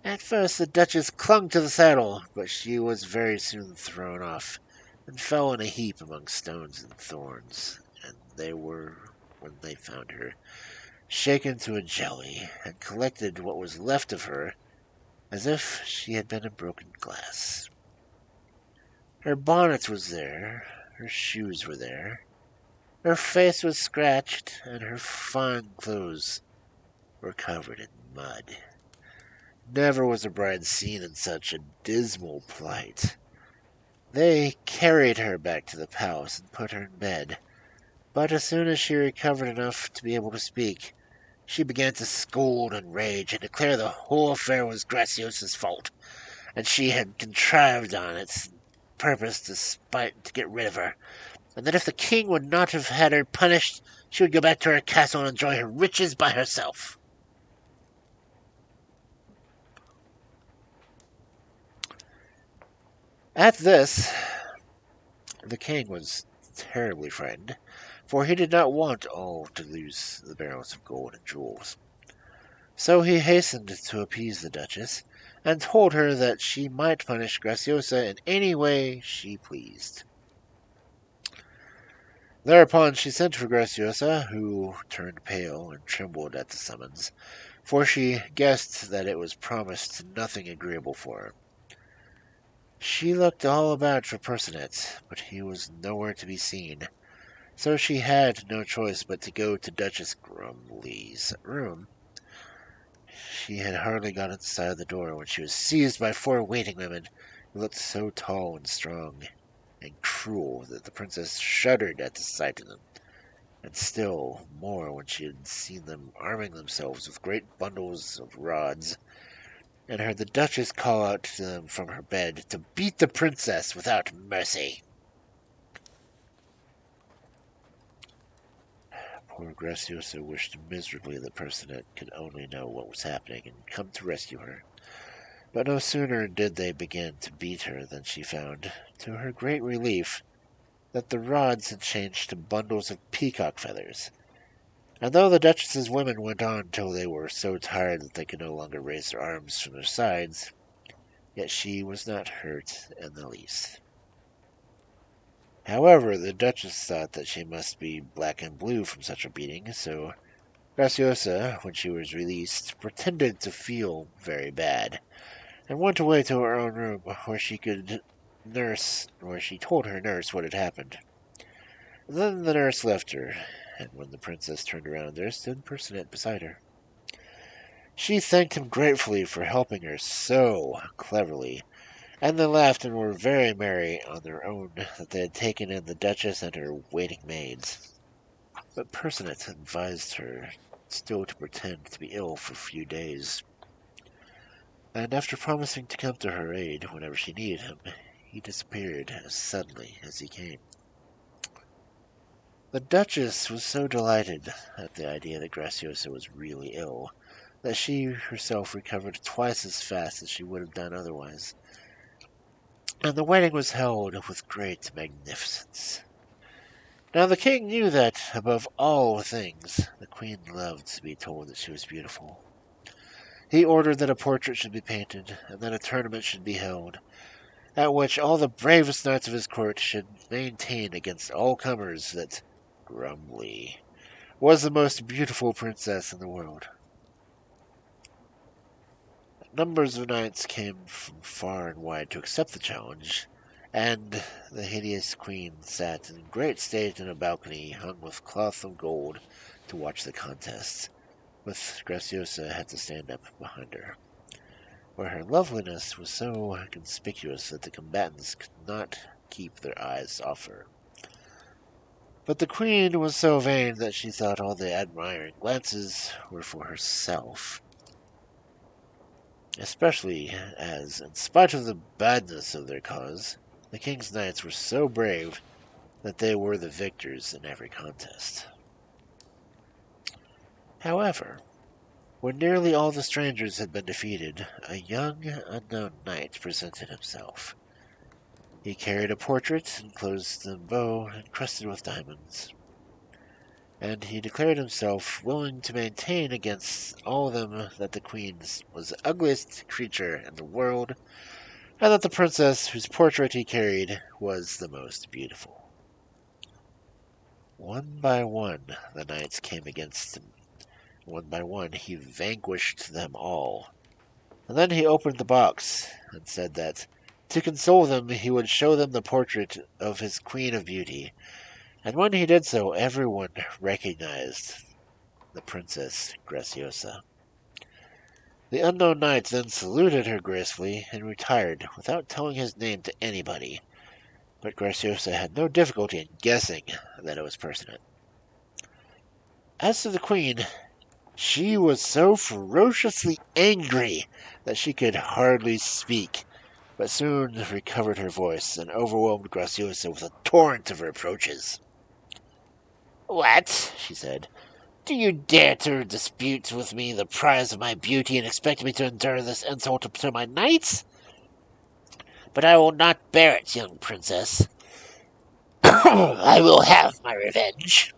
At first the Duchess clung to the saddle, but she was very soon thrown off, and fell in a heap among stones and thorns, and they were, when they found her, shaken to a jelly, and collected what was left of her, as if she had been a broken glass. Her bonnet was there, her shoes were there, her face was scratched, and her fine clothes were covered in mud. Never was a bride seen in such a dismal plight. They carried her back to the palace and put her in bed, but as soon as she recovered enough to be able to speak, she began to scold and rage, and declare the whole affair was Graciosa's fault, and she had contrived on its purpose to get rid of her, and that if the king would not have had her punished, she would go back to her castle and enjoy her riches by herself. At this, the king was terribly frightened, for he did not want all to lose the barrels of gold and jewels. So he hastened to appease the Duchess, and told her that she might punish Graciosa in any way she pleased. Thereupon she sent for Graciosa, who turned pale and trembled at the summons, for she guessed that it was promised nothing agreeable for her. She looked all about for Percinet, but he was nowhere to be seen, so she had no choice but to go to Duchess Grumbly's room. She had hardly got inside the door when she was seized by 4 waiting women, who looked so tall and strong and cruel that the princess shuddered at the sight of them, and still more when she had seen them arming themselves with great bundles of rods, and heard the Duchess call out to them from her bed to beat the princess without mercy. Poor Graciosa wished miserably that Percinet could only know what was happening and come to rescue her. But no sooner did they begin to beat her than she found, to her great relief, that the rods had changed to bundles of peacock feathers. And though the Duchess's women went on till they were so tired that they could no longer raise their arms from their sides, yet she was not hurt in the least. However, the Duchess thought that she must be black and blue from such a beating, so Graciosa, when she was released, pretended to feel very bad, and went away to her own room, where she told her nurse what had happened. Then the nurse left her, and when the princess turned around, there stood Percinet beside her. She thanked him gratefully for helping her so cleverly, and they laughed and were very merry on their own that they had taken in the Duchess and her waiting maids. But Percinet advised her still to pretend to be ill for a few days, and after promising to come to her aid whenever she needed him, he disappeared as suddenly as he came. The Duchess was so delighted at the idea that Graciosa was really ill that she herself recovered twice as fast as she would have done otherwise, and the wedding was held with great magnificence. Now the king knew that, above all things, the queen loved to be told that she was beautiful. He ordered that a portrait should be painted, and that a tournament should be held, at which all the bravest knights of his court should maintain against all comers that Grumbly was the most beautiful princess in the world. Numbers of knights came from far and wide to accept the challenge, and the hideous queen sat in great state in a balcony hung with cloth of gold to watch the contests, with Graciosa had to stand up behind her, where her loveliness was so conspicuous that the combatants could not keep their eyes off her. But the queen was so vain that she thought all the admiring glances were for herself, especially as, in spite of the badness of their cause, the king's knights were so brave that they were the victors in every contest. However, when nearly all the strangers had been defeated, a young, unknown knight presented himself. He carried a portrait enclosed in bow and crusted with diamonds, and he declared himself willing to maintain against all of them that the queen was the ugliest creature in the world, and that the princess whose portrait he carried was the most beautiful. One by one the knights came against him. One by one he vanquished them all. And then he opened the box and said that, to console them, he would show them the portrait of his Queen of Beauty, and when he did so, everyone recognized the Princess Graciosa. The unknown knight then saluted her gracefully and retired without telling his name to anybody, but Graciosa had no difficulty in guessing that it was Percinet. As to the queen, she was so ferociously angry that she could hardly speak, but soon recovered her voice and overwhelmed Graciosa with a torrent of reproaches. "What?" she said. "Do you dare to dispute with me the prize of my beauty and expect me to endure this insult to my knights? But I will not bear it, young princess. I will have my revenge."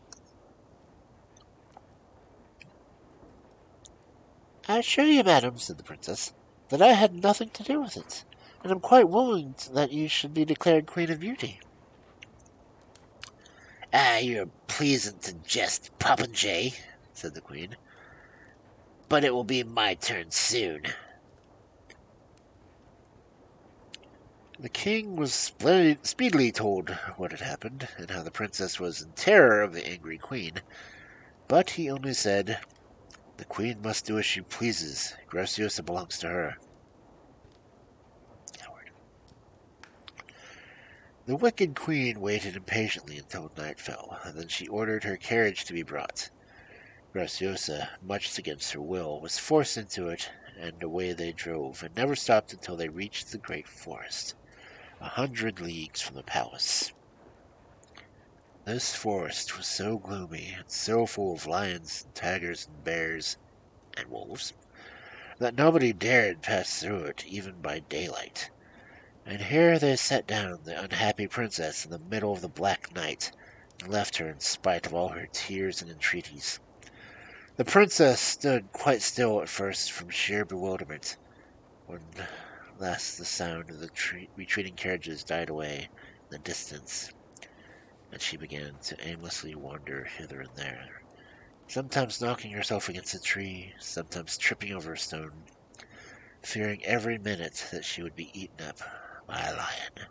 "I assure you, madam," said the princess, "that I had nothing to do with it, and am quite willing that you should be declared Queen of Beauty." "Ah, you're pleasant to jest, popinjay," said the queen. but it will be my turn soon. The king was speedily told what had happened, and how the princess was in terror of the angry queen, but he only said, "The queen must do as she pleases. Graciosa belongs to her." Coward. The wicked queen waited impatiently until night fell, and then she ordered her carriage to be brought. Graciosa, much against her will, was forced into it, and away they drove, and never stopped until they reached the great forest, 100 leagues from the palace. This forest was so gloomy, and so full of lions, and tigers, and bears, and wolves, that nobody dared pass through it even by daylight. And here they set down the unhappy princess in the middle of the black night, and left her in spite of all her tears and entreaties. The princess stood quite still at first from sheer bewilderment, when last the sound of the retreating carriages died away in the distance, and she began to aimlessly wander hither and there, sometimes knocking herself against a tree, sometimes tripping over a stone, fearing every minute that she would be eaten up by a lion.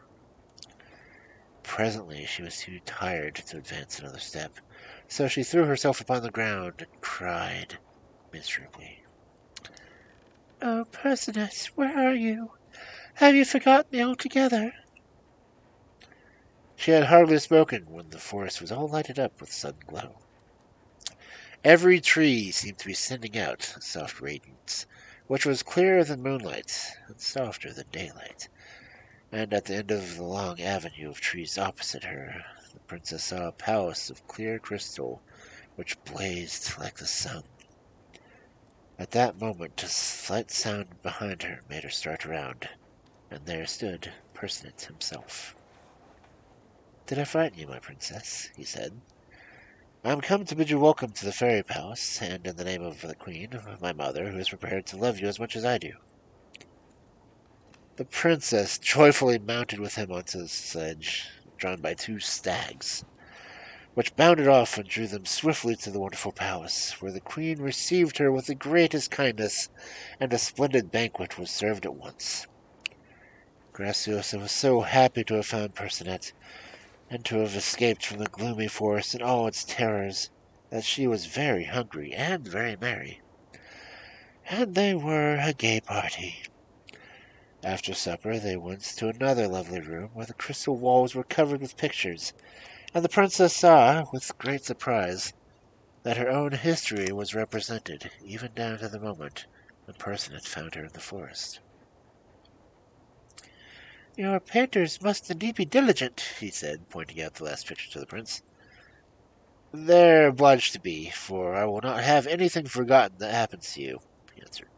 Presently she was too tired to advance another step, so she threw herself upon the ground and cried miserably. "Oh, Percinet, where are you? Have you forgotten me altogether?" She had hardly spoken when the forest was all lighted up with sudden glow. Every tree seemed to be sending out a soft radiance, which was clearer than moonlight and softer than daylight. And at the end of the long avenue of trees opposite her, the princess saw a palace of clear crystal, which blazed like the sun. At that moment a slight sound behind her made her start around, and there stood Percinet himself. "Did I frighten you, my princess?" he said. "I am come to bid you welcome to the fairy palace, and in the name of the queen, my mother, who is prepared to love you as much as I do." The princess joyfully mounted with him onto the sledge, drawn by 2 stags, which bounded off and drew them swiftly to the wonderful palace, where the queen received her with the greatest kindness, and a splendid banquet was served at once. Graciosa was so happy to have found Percinet, and to have escaped from the gloomy forest and all its terrors, that she was very hungry and very merry. And they were a gay party. After supper they went to another lovely room, where the crystal walls were covered with pictures, and the princess saw, with great surprise, that her own history was represented, even down to the moment when Percinet found her in the forest. "Your painters must indeed be diligent," he said, pointing out the last picture to the prince. "They're obliged to be, for I will not have anything forgotten that happens to you," he answered.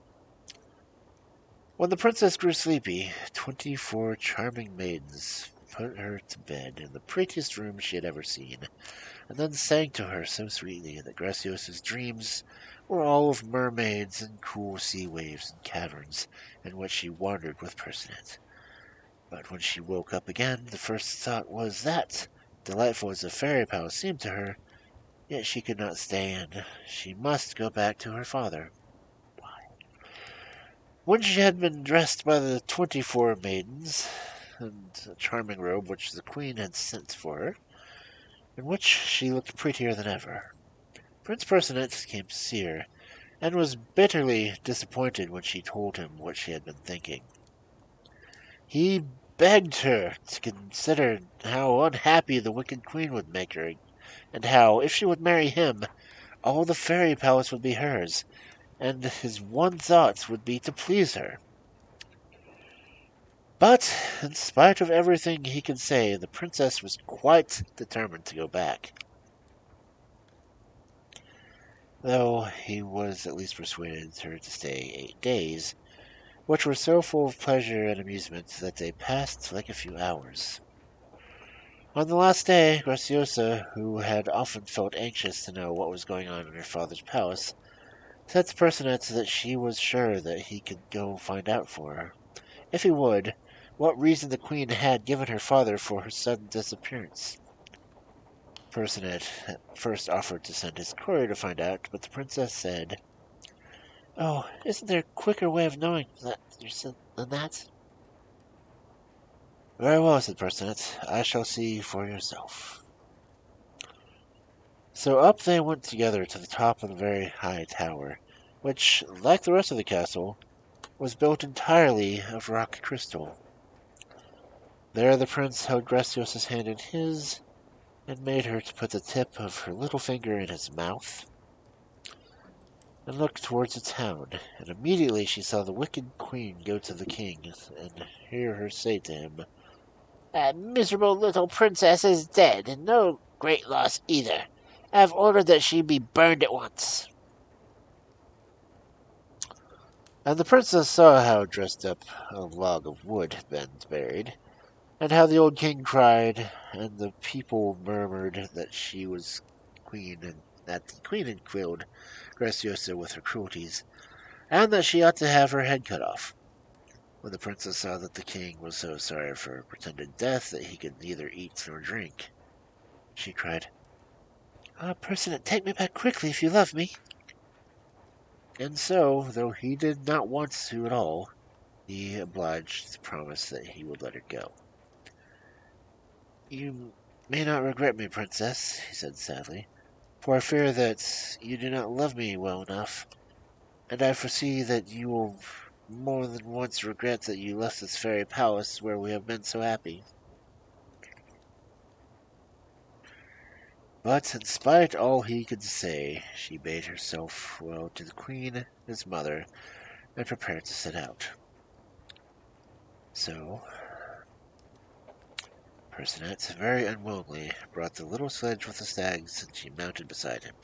When the princess grew sleepy, 24 charming maidens put her to bed in the prettiest room she had ever seen, and then sang to her so sweetly that Graciosa's dreams were all of mermaids and cool sea waves and caverns, in which she wandered with Percinet. But when she woke up again, the first thought was that, delightful as the fairy palace seemed to her, yet she could not stay in. She must go back to her father. When she had been dressed by the 24 maidens, and a charming robe which the queen had sent for her, in which she looked prettier than ever, Prince Percinet came to see her, and was bitterly disappointed when she told him what she had been thinking. He begged her to consider how unhappy the wicked queen would make her, and how, if she would marry him, all the fairy palace would be hers, and his one thought would be to please her. But, in spite of everything he could say, the princess was quite determined to go back, though he was at least persuaded her to stay 8 days, which were so full of pleasure and amusement that they passed like a few hours. On the last day, Graciosa, who had often felt anxious to know what was going on in her father's palace, said to Percinet that she was sure that he could go find out for her, if he would, what reason the queen had given her father for her sudden disappearance. Percinet at first offered to send his courier to find out, but the princess said, Oh, isn't there a quicker way of knowing that than that? Very well, said Percinet. I shall see for yourself. So up they went together to the top of the very high tower, which, like the rest of the castle, was built entirely of rock crystal. There the prince held Graciosa's hand in his, and made her to put the tip of her little finger in his mouth, and looked towards the town, and immediately she saw the wicked queen go to the king, and hear her say to him, "That miserable little princess is dead, and no great loss either. I have ordered that she be burned at once." And the princess saw how dressed up a log of wood had been buried, and how the old king cried, and the people murmured that she was queen, and that the queen had killed Graciosa with her cruelties, and that she ought to have her head cut off. When the princess saw that the king was so sorry for her pretended death that he could neither eat nor drink, she cried, "Ah, Percinet, take me back quickly if you love me." And so, though he did not want to at all, he obliged to promise that he would let her go. "You may not regret me, princess," he said sadly, "for I fear that you do not love me well enough, and I foresee that you will more than once regret that you left this fairy palace where we have been so happy." But in spite all he could say, she bade herself well to the queen, his mother, and prepared to set out. So Percinet, very unwillingly, brought the little sledge with the stags, and she mounted beside him.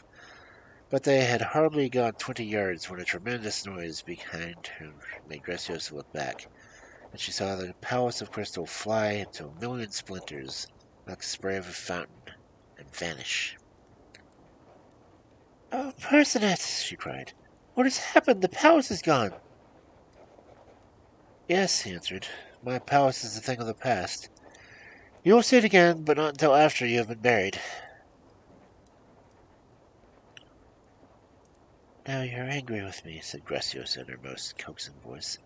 But they had hardly gone 20 yards when a tremendous noise behind her made Graciosa look back, and she saw the palace of crystal fly into a million splinters like the spray of a fountain, and vanish. "Oh, Percinet!" she cried. "What has happened? The palace is gone!" "Yes," he answered. "My palace is a thing of the past. You will see it again, but not until after you have been buried." "Now you are angry with me," said Graciosa in her most coaxing voice.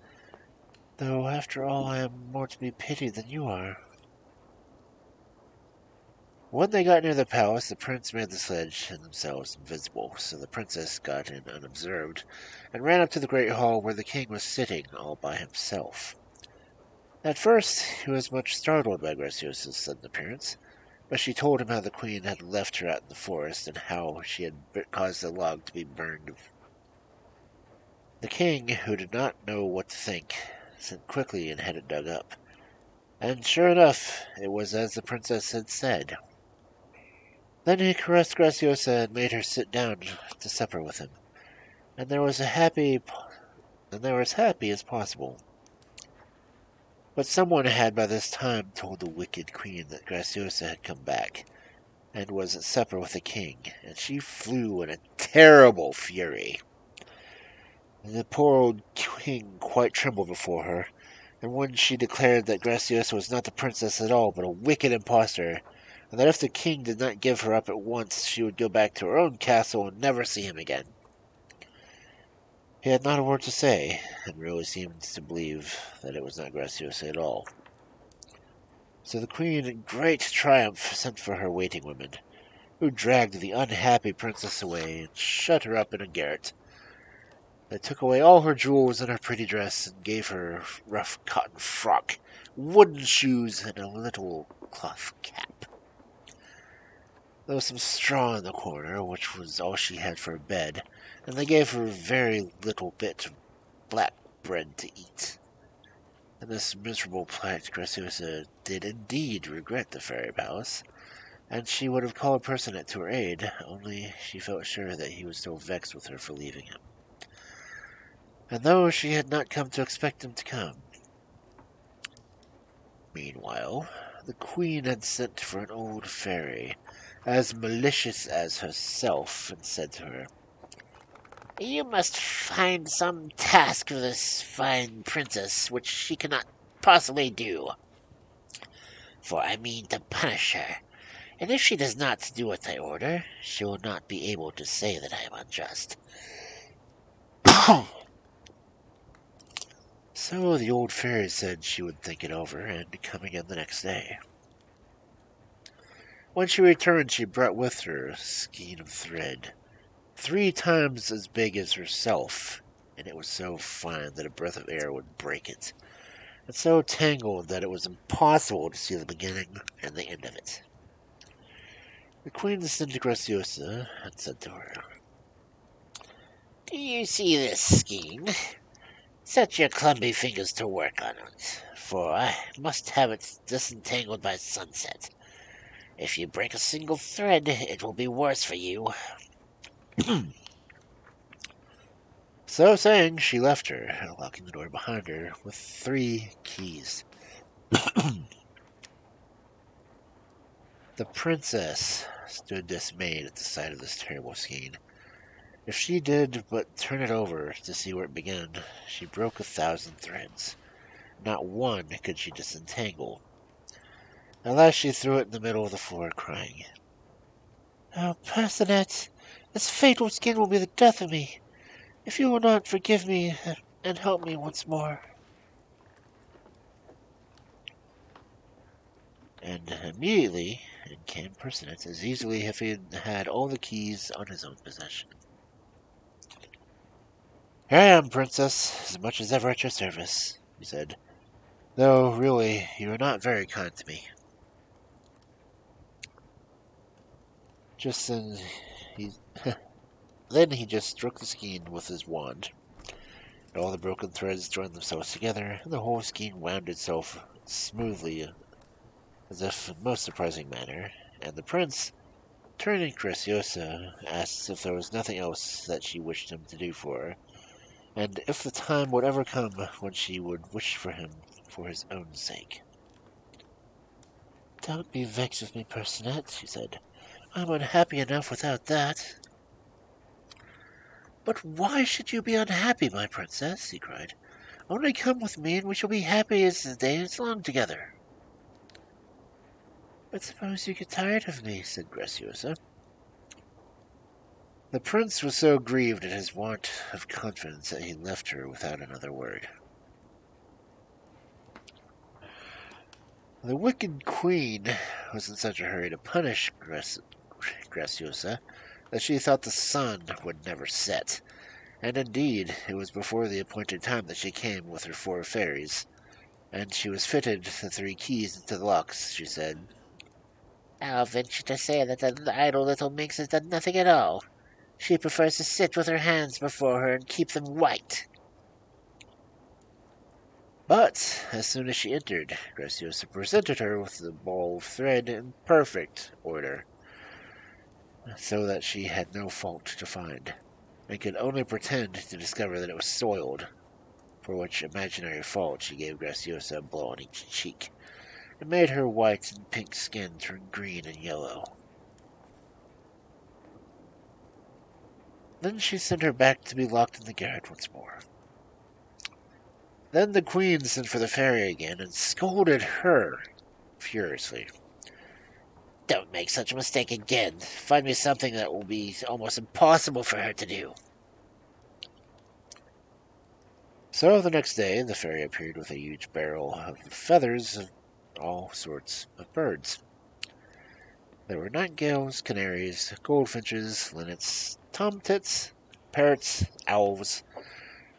"Though, after all, I am more to be pitied than you are." When they got near the palace, the prince made the sledge and themselves invisible, so the princess got in unobserved, and ran up to the great hall where the king was sitting all by himself. At first he was much startled by Graciosa's sudden appearance, but she told him how the queen had left her out in the forest, and how she had caused the log to be burned. The king, who did not know what to think, sent quickly and had it dug up. And sure enough, it was as the princess had said. Then he caressed Graciosa and made her sit down to supper with him, and they were as happy as possible. But someone had by this time told the wicked queen that Graciosa had come back, and was at supper with the king, and she flew in a terrible fury. The poor old king quite trembled before her, and when she declared that Graciosa was not the princess at all, but a wicked impostor, and that if the king did not give her up at once, she would go back to her own castle and never see him again. He had not a word to say, and really seemed to believe that it was not Graciosa at all. So the queen, in great triumph, sent for her waiting women, who dragged the unhappy princess away and shut her up in a garret. They took away all her jewels and her pretty dress, and gave her a rough cotton frock, wooden shoes, and a little cloth cap. There was some straw in the corner, which was all she had for a bed, and they gave her a very little bit of black bread to eat. In this miserable plight, Graciosa did indeed regret the fairy palace, and she would have called Percinet to her aid, only she felt sure that he was still vexed with her for leaving him. And though she had not come to expect him to come. Meanwhile, the queen had sent for an old fairy, as malicious as herself, and said to her, "You must find some task for this fine princess which she cannot possibly do, for I mean to punish her, and if she does not do what I order, she will not be able to say that I am unjust." So the old fairy said she would think it over and come again the next day. When she returned, she brought with her a skein of thread, 3 times as big as herself, and it was so fine that a breath of air would break it, and so tangled that it was impossible to see the beginning and the end of it. The queen sent to Graciosa and said to her, "Do you see this skein? Set your clumsy fingers to work on it, for I must have it disentangled by sunset. If you break a single thread, it will be worse for you." So saying, she left her, locking the door behind her with 3 keys. The princess stood dismayed at the sight of this terrible skein. If she did but turn it over to see where it began, she broke 1,000 threads. Not one could she disentangle. At last she threw it in the middle of the floor, crying, "Oh, Percinet, this fatal skin will be the death of me, if you will not forgive me and help me once more." And immediately in came Percinet, as easily if he had all the keys on his own possession. "Here I am, princess, as much as ever at your service," he said, "though really you are not very kind to me." Just then he then he just struck the skein with his wand, and all the broken threads joined themselves together, and the whole skein wound itself smoothly, as if in most surprising manner, and the prince, turning to Graciosa, asked if there was nothing else that she wished him to do for her, and if the time would ever come when she would wish for him for his own sake. "Don't be vexed with me, Percinet," she said. "I'm unhappy enough without that." "But why should you be unhappy, my princess?" he cried. "Only come with me, and we shall be happy as the day is long together." "But suppose you get tired of me," said Graciosa. The prince was so grieved at his want of confidence that he left her without another word. The wicked queen was in such a hurry to punish Graciosa that she thought the sun would never set, and indeed it was before the appointed time that she came with her 4 fairies, and she was fitted the 3 keys into the locks. She said, "I'll venture to say that the idle little minx has done nothing at all. She prefers to sit with her hands before her and keep them white." But as soon as she entered, Graciosa presented her with the ball of thread in perfect order, so that she had no fault to find, and could only pretend to discover that it was soiled, for which imaginary fault she gave Graciosa a blow on each cheek, and made her white and pink skin turn green and yellow. Then she sent her back to be locked in the garret once more. Then the queen sent for the fairy again, and scolded her furiously. "Don't make such a mistake again. Find me something that will be almost impossible for her to do." So the next day the fairy appeared with a huge barrel of feathers of all sorts of birds. There were nightingales, canaries, goldfinches, linnets, tomtits, parrots, owls,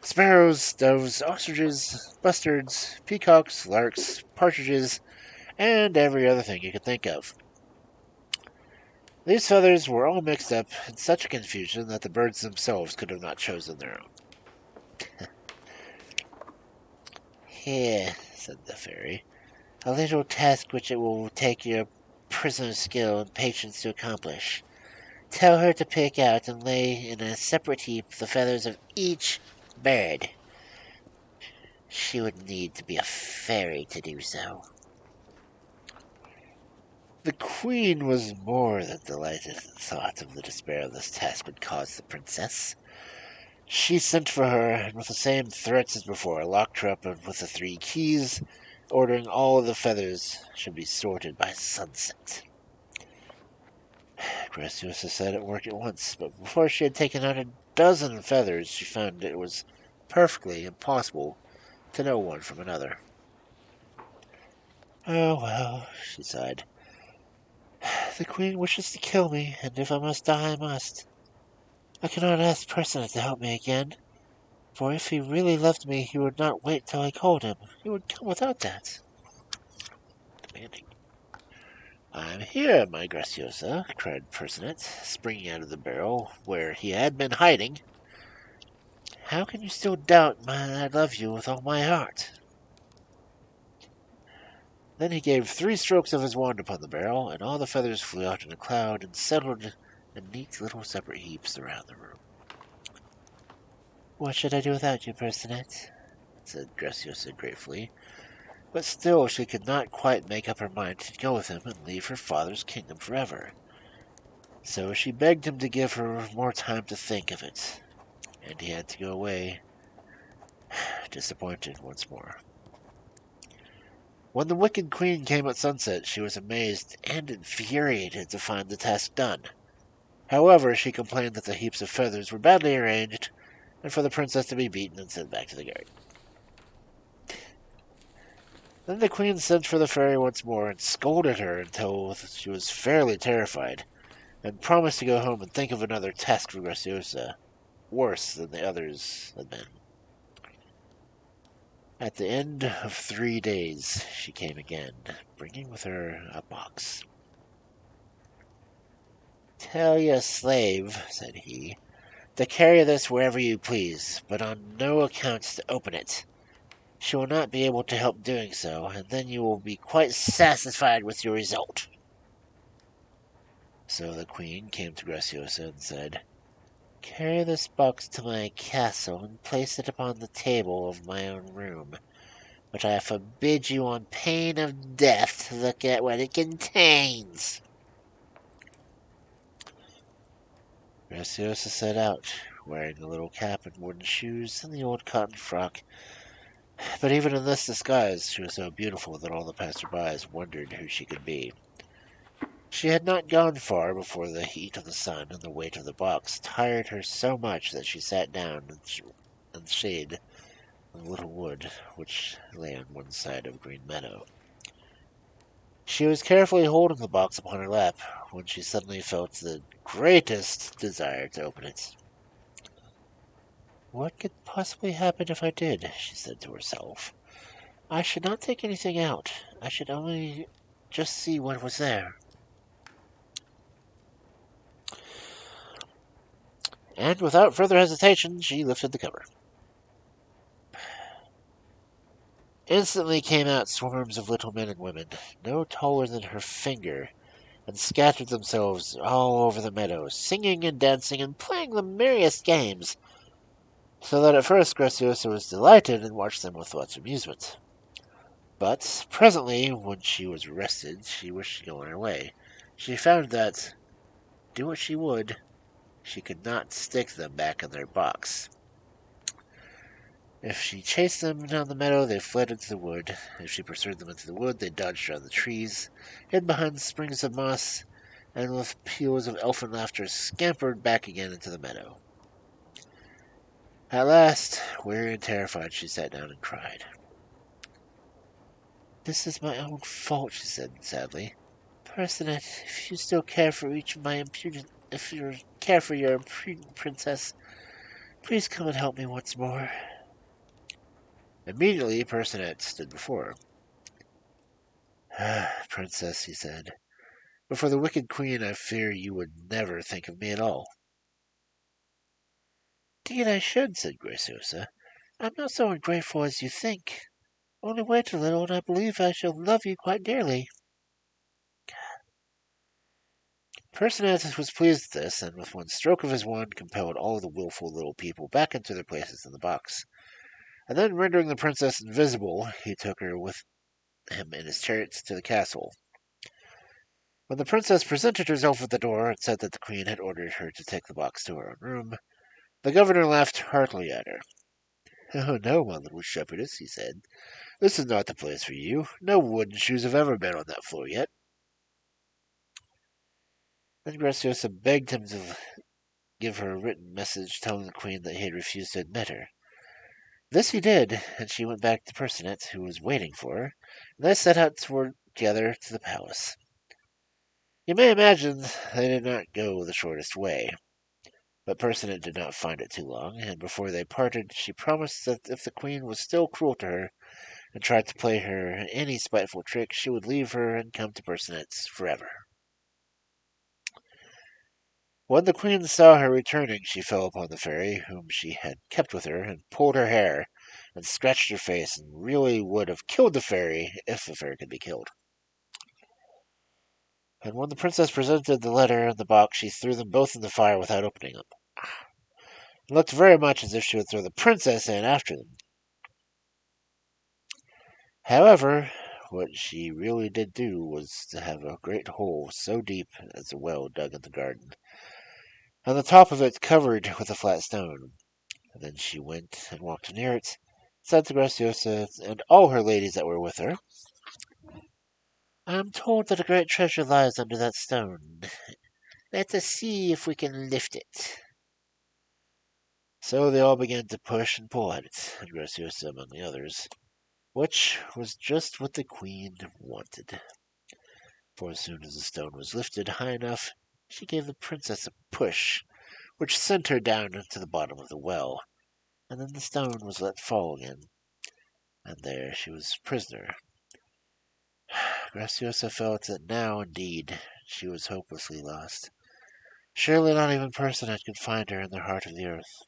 sparrows, doves, ostriches, bustards, peacocks, larks, partridges, and every other thing you could think of. These feathers were all mixed up in such a confusion that the birds themselves could have not chosen their own. "Here," said the fairy, "a little task which it will take your prisoner's skill and patience to accomplish. Tell her to pick out and lay in a separate heap the feathers of each bird. She would need to be a fairy to do so." The queen was more than delighted at the thought of the despair this task would cause the princess. She sent for her, and with the same threats as before, locked her up with the 3 keys, ordering all the feathers should be sorted by sunset. Graciosa said it worked at once, but before she had taken out a dozen feathers, she found it was perfectly impossible to know one from another. Oh, well, she sighed. The queen wishes to kill me, and if I must die, I must. I cannot ask Percinet to help me again, for if he really loved me, he would not wait till I called him. He would come without that. Demanding. I'm here, my Graciosa, cried Percinet, springing out of the barrel where he had been hiding. How can you still doubt I love you with all my heart? Then he gave 3 strokes of his wand upon the barrel, and all the feathers flew out in a cloud and settled in neat little separate heaps around the room. What should I do without you, Percinet? Said Graciosa gratefully, but still she could not quite make up her mind to go with him and leave her father's kingdom forever. So she begged him to give her more time to think of it, and he had to go away, disappointed once more. When the wicked queen came at sunset, she was amazed and infuriated to find the task done. However, she complained that the heaps of feathers were badly arranged, and for the princess to be beaten and sent back to the garden. Then the queen sent for the fairy once more and scolded her until she was fairly terrified, and promised to go home and think of another task for Graciosa, worse than the others had been. At the end of 3 days, she came again, bringing with her a box. Tell your slave, said he, to carry this wherever you please, but on no account to open it. She will not be able to help doing so, and then you will be quite satisfied with your result. So the queen came to Graciosa and said, Carry this box to my castle and place it upon the table of my own room, but I forbid you on pain of death to look at what it contains. Graciosa set out, wearing a little cap and wooden shoes and the old cotton frock. But even in this disguise, she was so beautiful that all the passer-by wondered who she could be. She had not gone far before the heat of the sun and the weight of the box tired her so much that she sat down in the shade of the little wood which lay on one side of Green Meadow. She was carefully holding the box upon her lap when she suddenly felt the greatest desire to open it. What could possibly happen if I did? She said to herself. I should not take anything out. I should only just see what was there. And without further hesitation, she lifted the cover. Instantly came out swarms of little men and women, no taller than her finger, and scattered themselves all over the meadow, singing and dancing and playing the merriest games, so that at first Graciosa was delighted and watched them with much amusement. But presently, when she was rested, she wished to go on her way. She found that, do what she would, she could not stick them back in their box. If she chased them down the meadow, they fled into the wood. If she pursued them into the wood, they dodged around the trees, hid behind springs of moss, and with peals of elfin laughter scampered back again into the meadow. At last, weary and terrified, she sat down and cried. This is my own fault, she said sadly. Percinet, if you still care for your imprudent princess, please come and help me once more. Immediately, Percinet stood before her. Princess, he said, but for the wicked queen I fear you would never think of me at all. Indeed I should, said Graciosa. I'm not so ungrateful as you think. Only wait a little, and I believe I shall love you quite dearly. Percinet was pleased with this, and with one stroke of his wand compelled all the wilful little people back into their places in the box. And then, rendering the princess invisible, he took her with him in his chariots to the castle. When the princess presented herself at the door and said that the queen had ordered her to take the box to her own room, the governor laughed heartily at her. Oh, no, my little shepherdess, he said. This is not the place for you. No wooden shoes have ever been on that floor yet. Then Graciosa begged him to give her a written message telling the queen that he had refused to admit her. This he did, and she went back to Percinet, who was waiting for her, and they set out together to the palace. You may imagine they did not go the shortest way, but Percinet did not find it too long, and before they parted, she promised that if the queen was still cruel to her and tried to play her any spiteful trick, she would leave her and come to Percinet's forever. When the queen saw her returning, she fell upon the fairy, whom she had kept with her, and pulled her hair, and scratched her face, and really would have killed the fairy if the fairy could be killed. And when the princess presented the letter and the box, she threw them both in the fire without opening them. It looked very much as if she would throw the princess in after them. However, what she really did do was to have a great hole so deep as a well dug in the garden, and the top of it covered with a flat stone. And then she went and walked near it, said to Graciosa and all her ladies that were with her, I am told that a great treasure lies under that stone. Let us see if we can lift it. So they all began to push and pull at it, and Graciosa among the others, which was just what the queen wanted. For as soon as the stone was lifted high enough, she gave the princess a push, which sent her down into the bottom of the well, and then the stone was let fall again, and there she was prisoner. Graciosa felt that now, indeed, she was hopelessly lost. Surely not even Percinet could find her in the heart of the earth.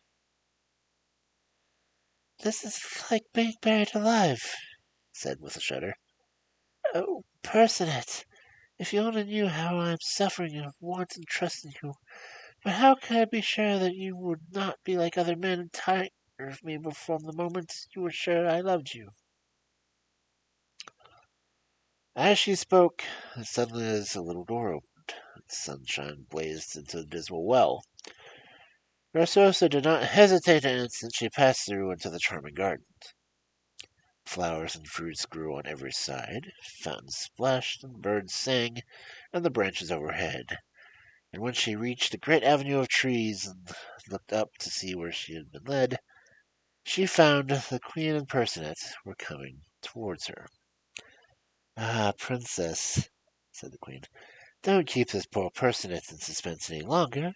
This is like being buried alive, said with a shudder. Oh, Percinet, if you only knew how I am suffering and want and trust in you. But how can I be sure that you would not be like other men and tire of me from the moment you were sure I loved you? As she spoke, suddenly as a little door opened, and sunshine blazed into the dismal well. Graciosa did not hesitate an instant. She passed through into the charming garden. Flowers and fruits grew on every side, fountains splashed, and birds sang in the branches overhead. And when she reached a great avenue of trees and looked up to see where she had been led, she found the queen and Percinet were coming towards her. Ah, princess, said the queen, don't keep this poor Percinet in suspense any longer.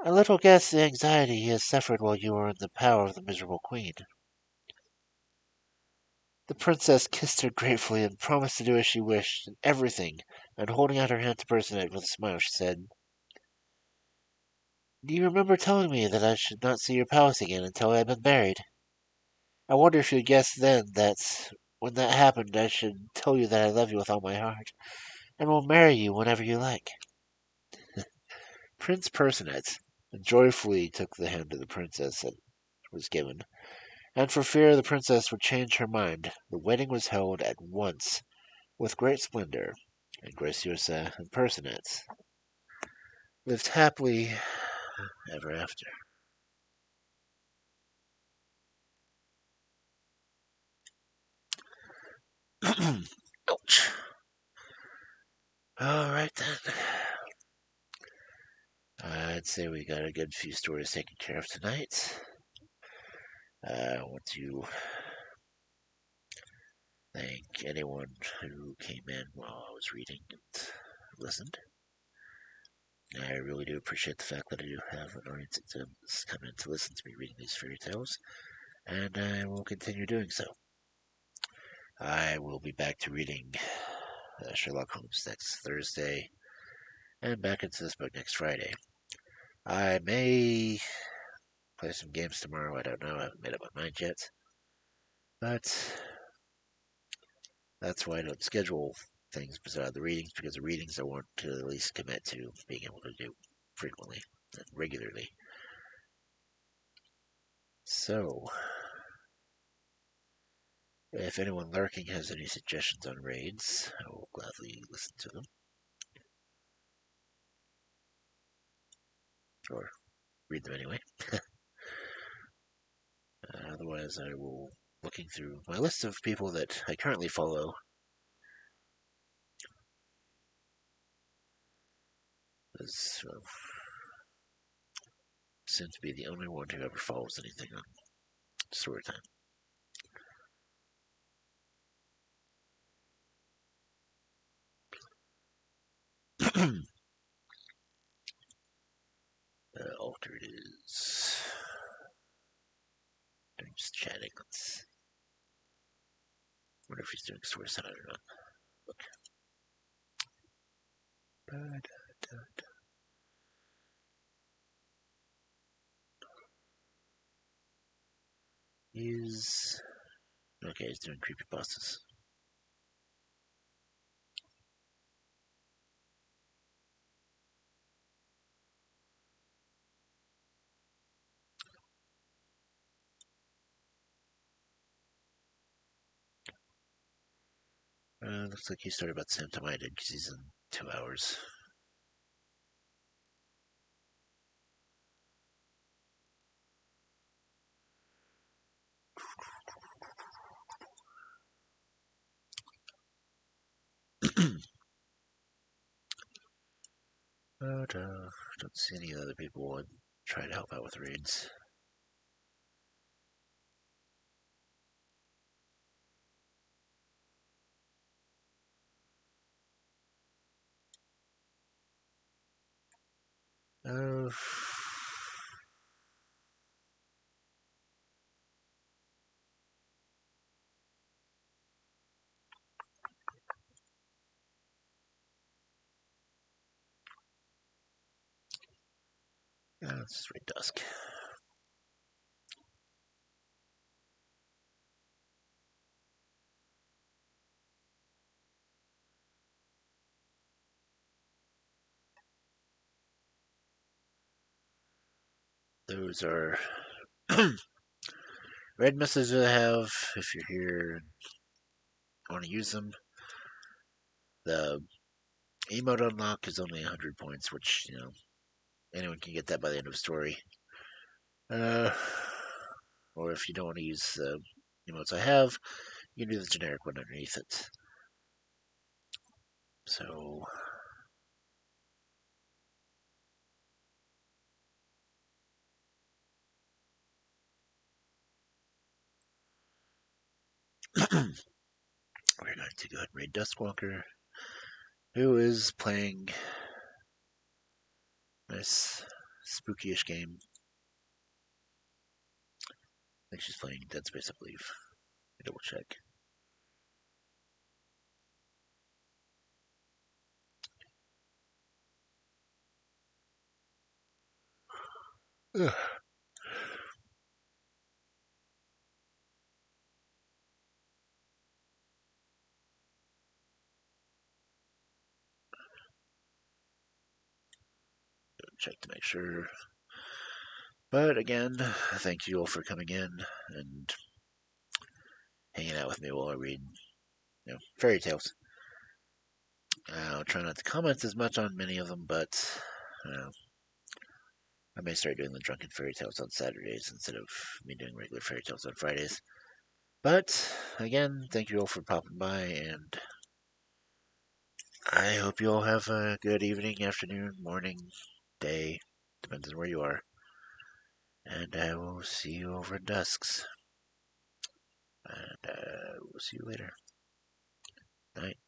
I little guess the anxiety he has suffered while you were in the power of the miserable queen. The princess kissed her gratefully and promised to do as she wished in everything, and holding out her hand to Percinet with a smile, she said, Do you remember telling me that I should not see your palace again until I had been buried? I wonder if you guessed then that when that happened I should tell you that I love you with all my heart, and will marry you whenever you like. Prince Percinet joyfully took the hand of the princess that was given, and for fear the princess would change her mind, the wedding was held at once with great splendor, and Graciosa and Percinet lived happily ever after. Ouch. All right then. I'd say we got a good few stories taken care of tonight. I want to thank anyone who came in while I was reading and listened. I really do appreciate the fact that I do have an audience that come in to listen to me reading these fairy tales, and I will continue doing so. I will be back to reading Sherlock Holmes next Thursday, and back into this book next Friday. I may play some games tomorrow, I don't know, I haven't made up my mind yet. But that's why I don't schedule things beside the readings, because the readings I want to at least commit to being able to do frequently and regularly. So, if anyone lurking has any suggestions on raids, I will gladly listen to them. Or read them anyway. Otherwise, I will, looking through my list of people that I currently follow, This seems to be the only one who ever follows anything on story time. Alter is. They're just chatting. Let's wonder if he's doing story side or not. Look. He's okay. He's doing creepypastas. Looks like he started about the same time I did because he's in 2 hours. But don't see any other people who would try to help out with raids. Uh, it's right dusk. Those are red messages I have. If you're here and want to use them, the emote unlock is only 100 points, which, anyone can get that by the end of the story. Or if you don't want to use the emotes I have, you can do the generic one underneath it. So, we're going to go ahead and raid Duskwalker, who is playing nice spooky-ish game. I think she's playing Dead Space, I believe. Double check. Ugh. Check to make sure. But again, thank you all for coming in and hanging out with me while I read, fairy tales. I'll try not to comment as much on many of them, but I may start doing the drunken fairy tales on Saturdays instead of me doing regular fairy tales on Fridays. But again, thank you all for popping by, and I hope you all have a good evening, afternoon, morning, day, depends on where you are. And I will see you over at Dusks. And we'll see you later. Night.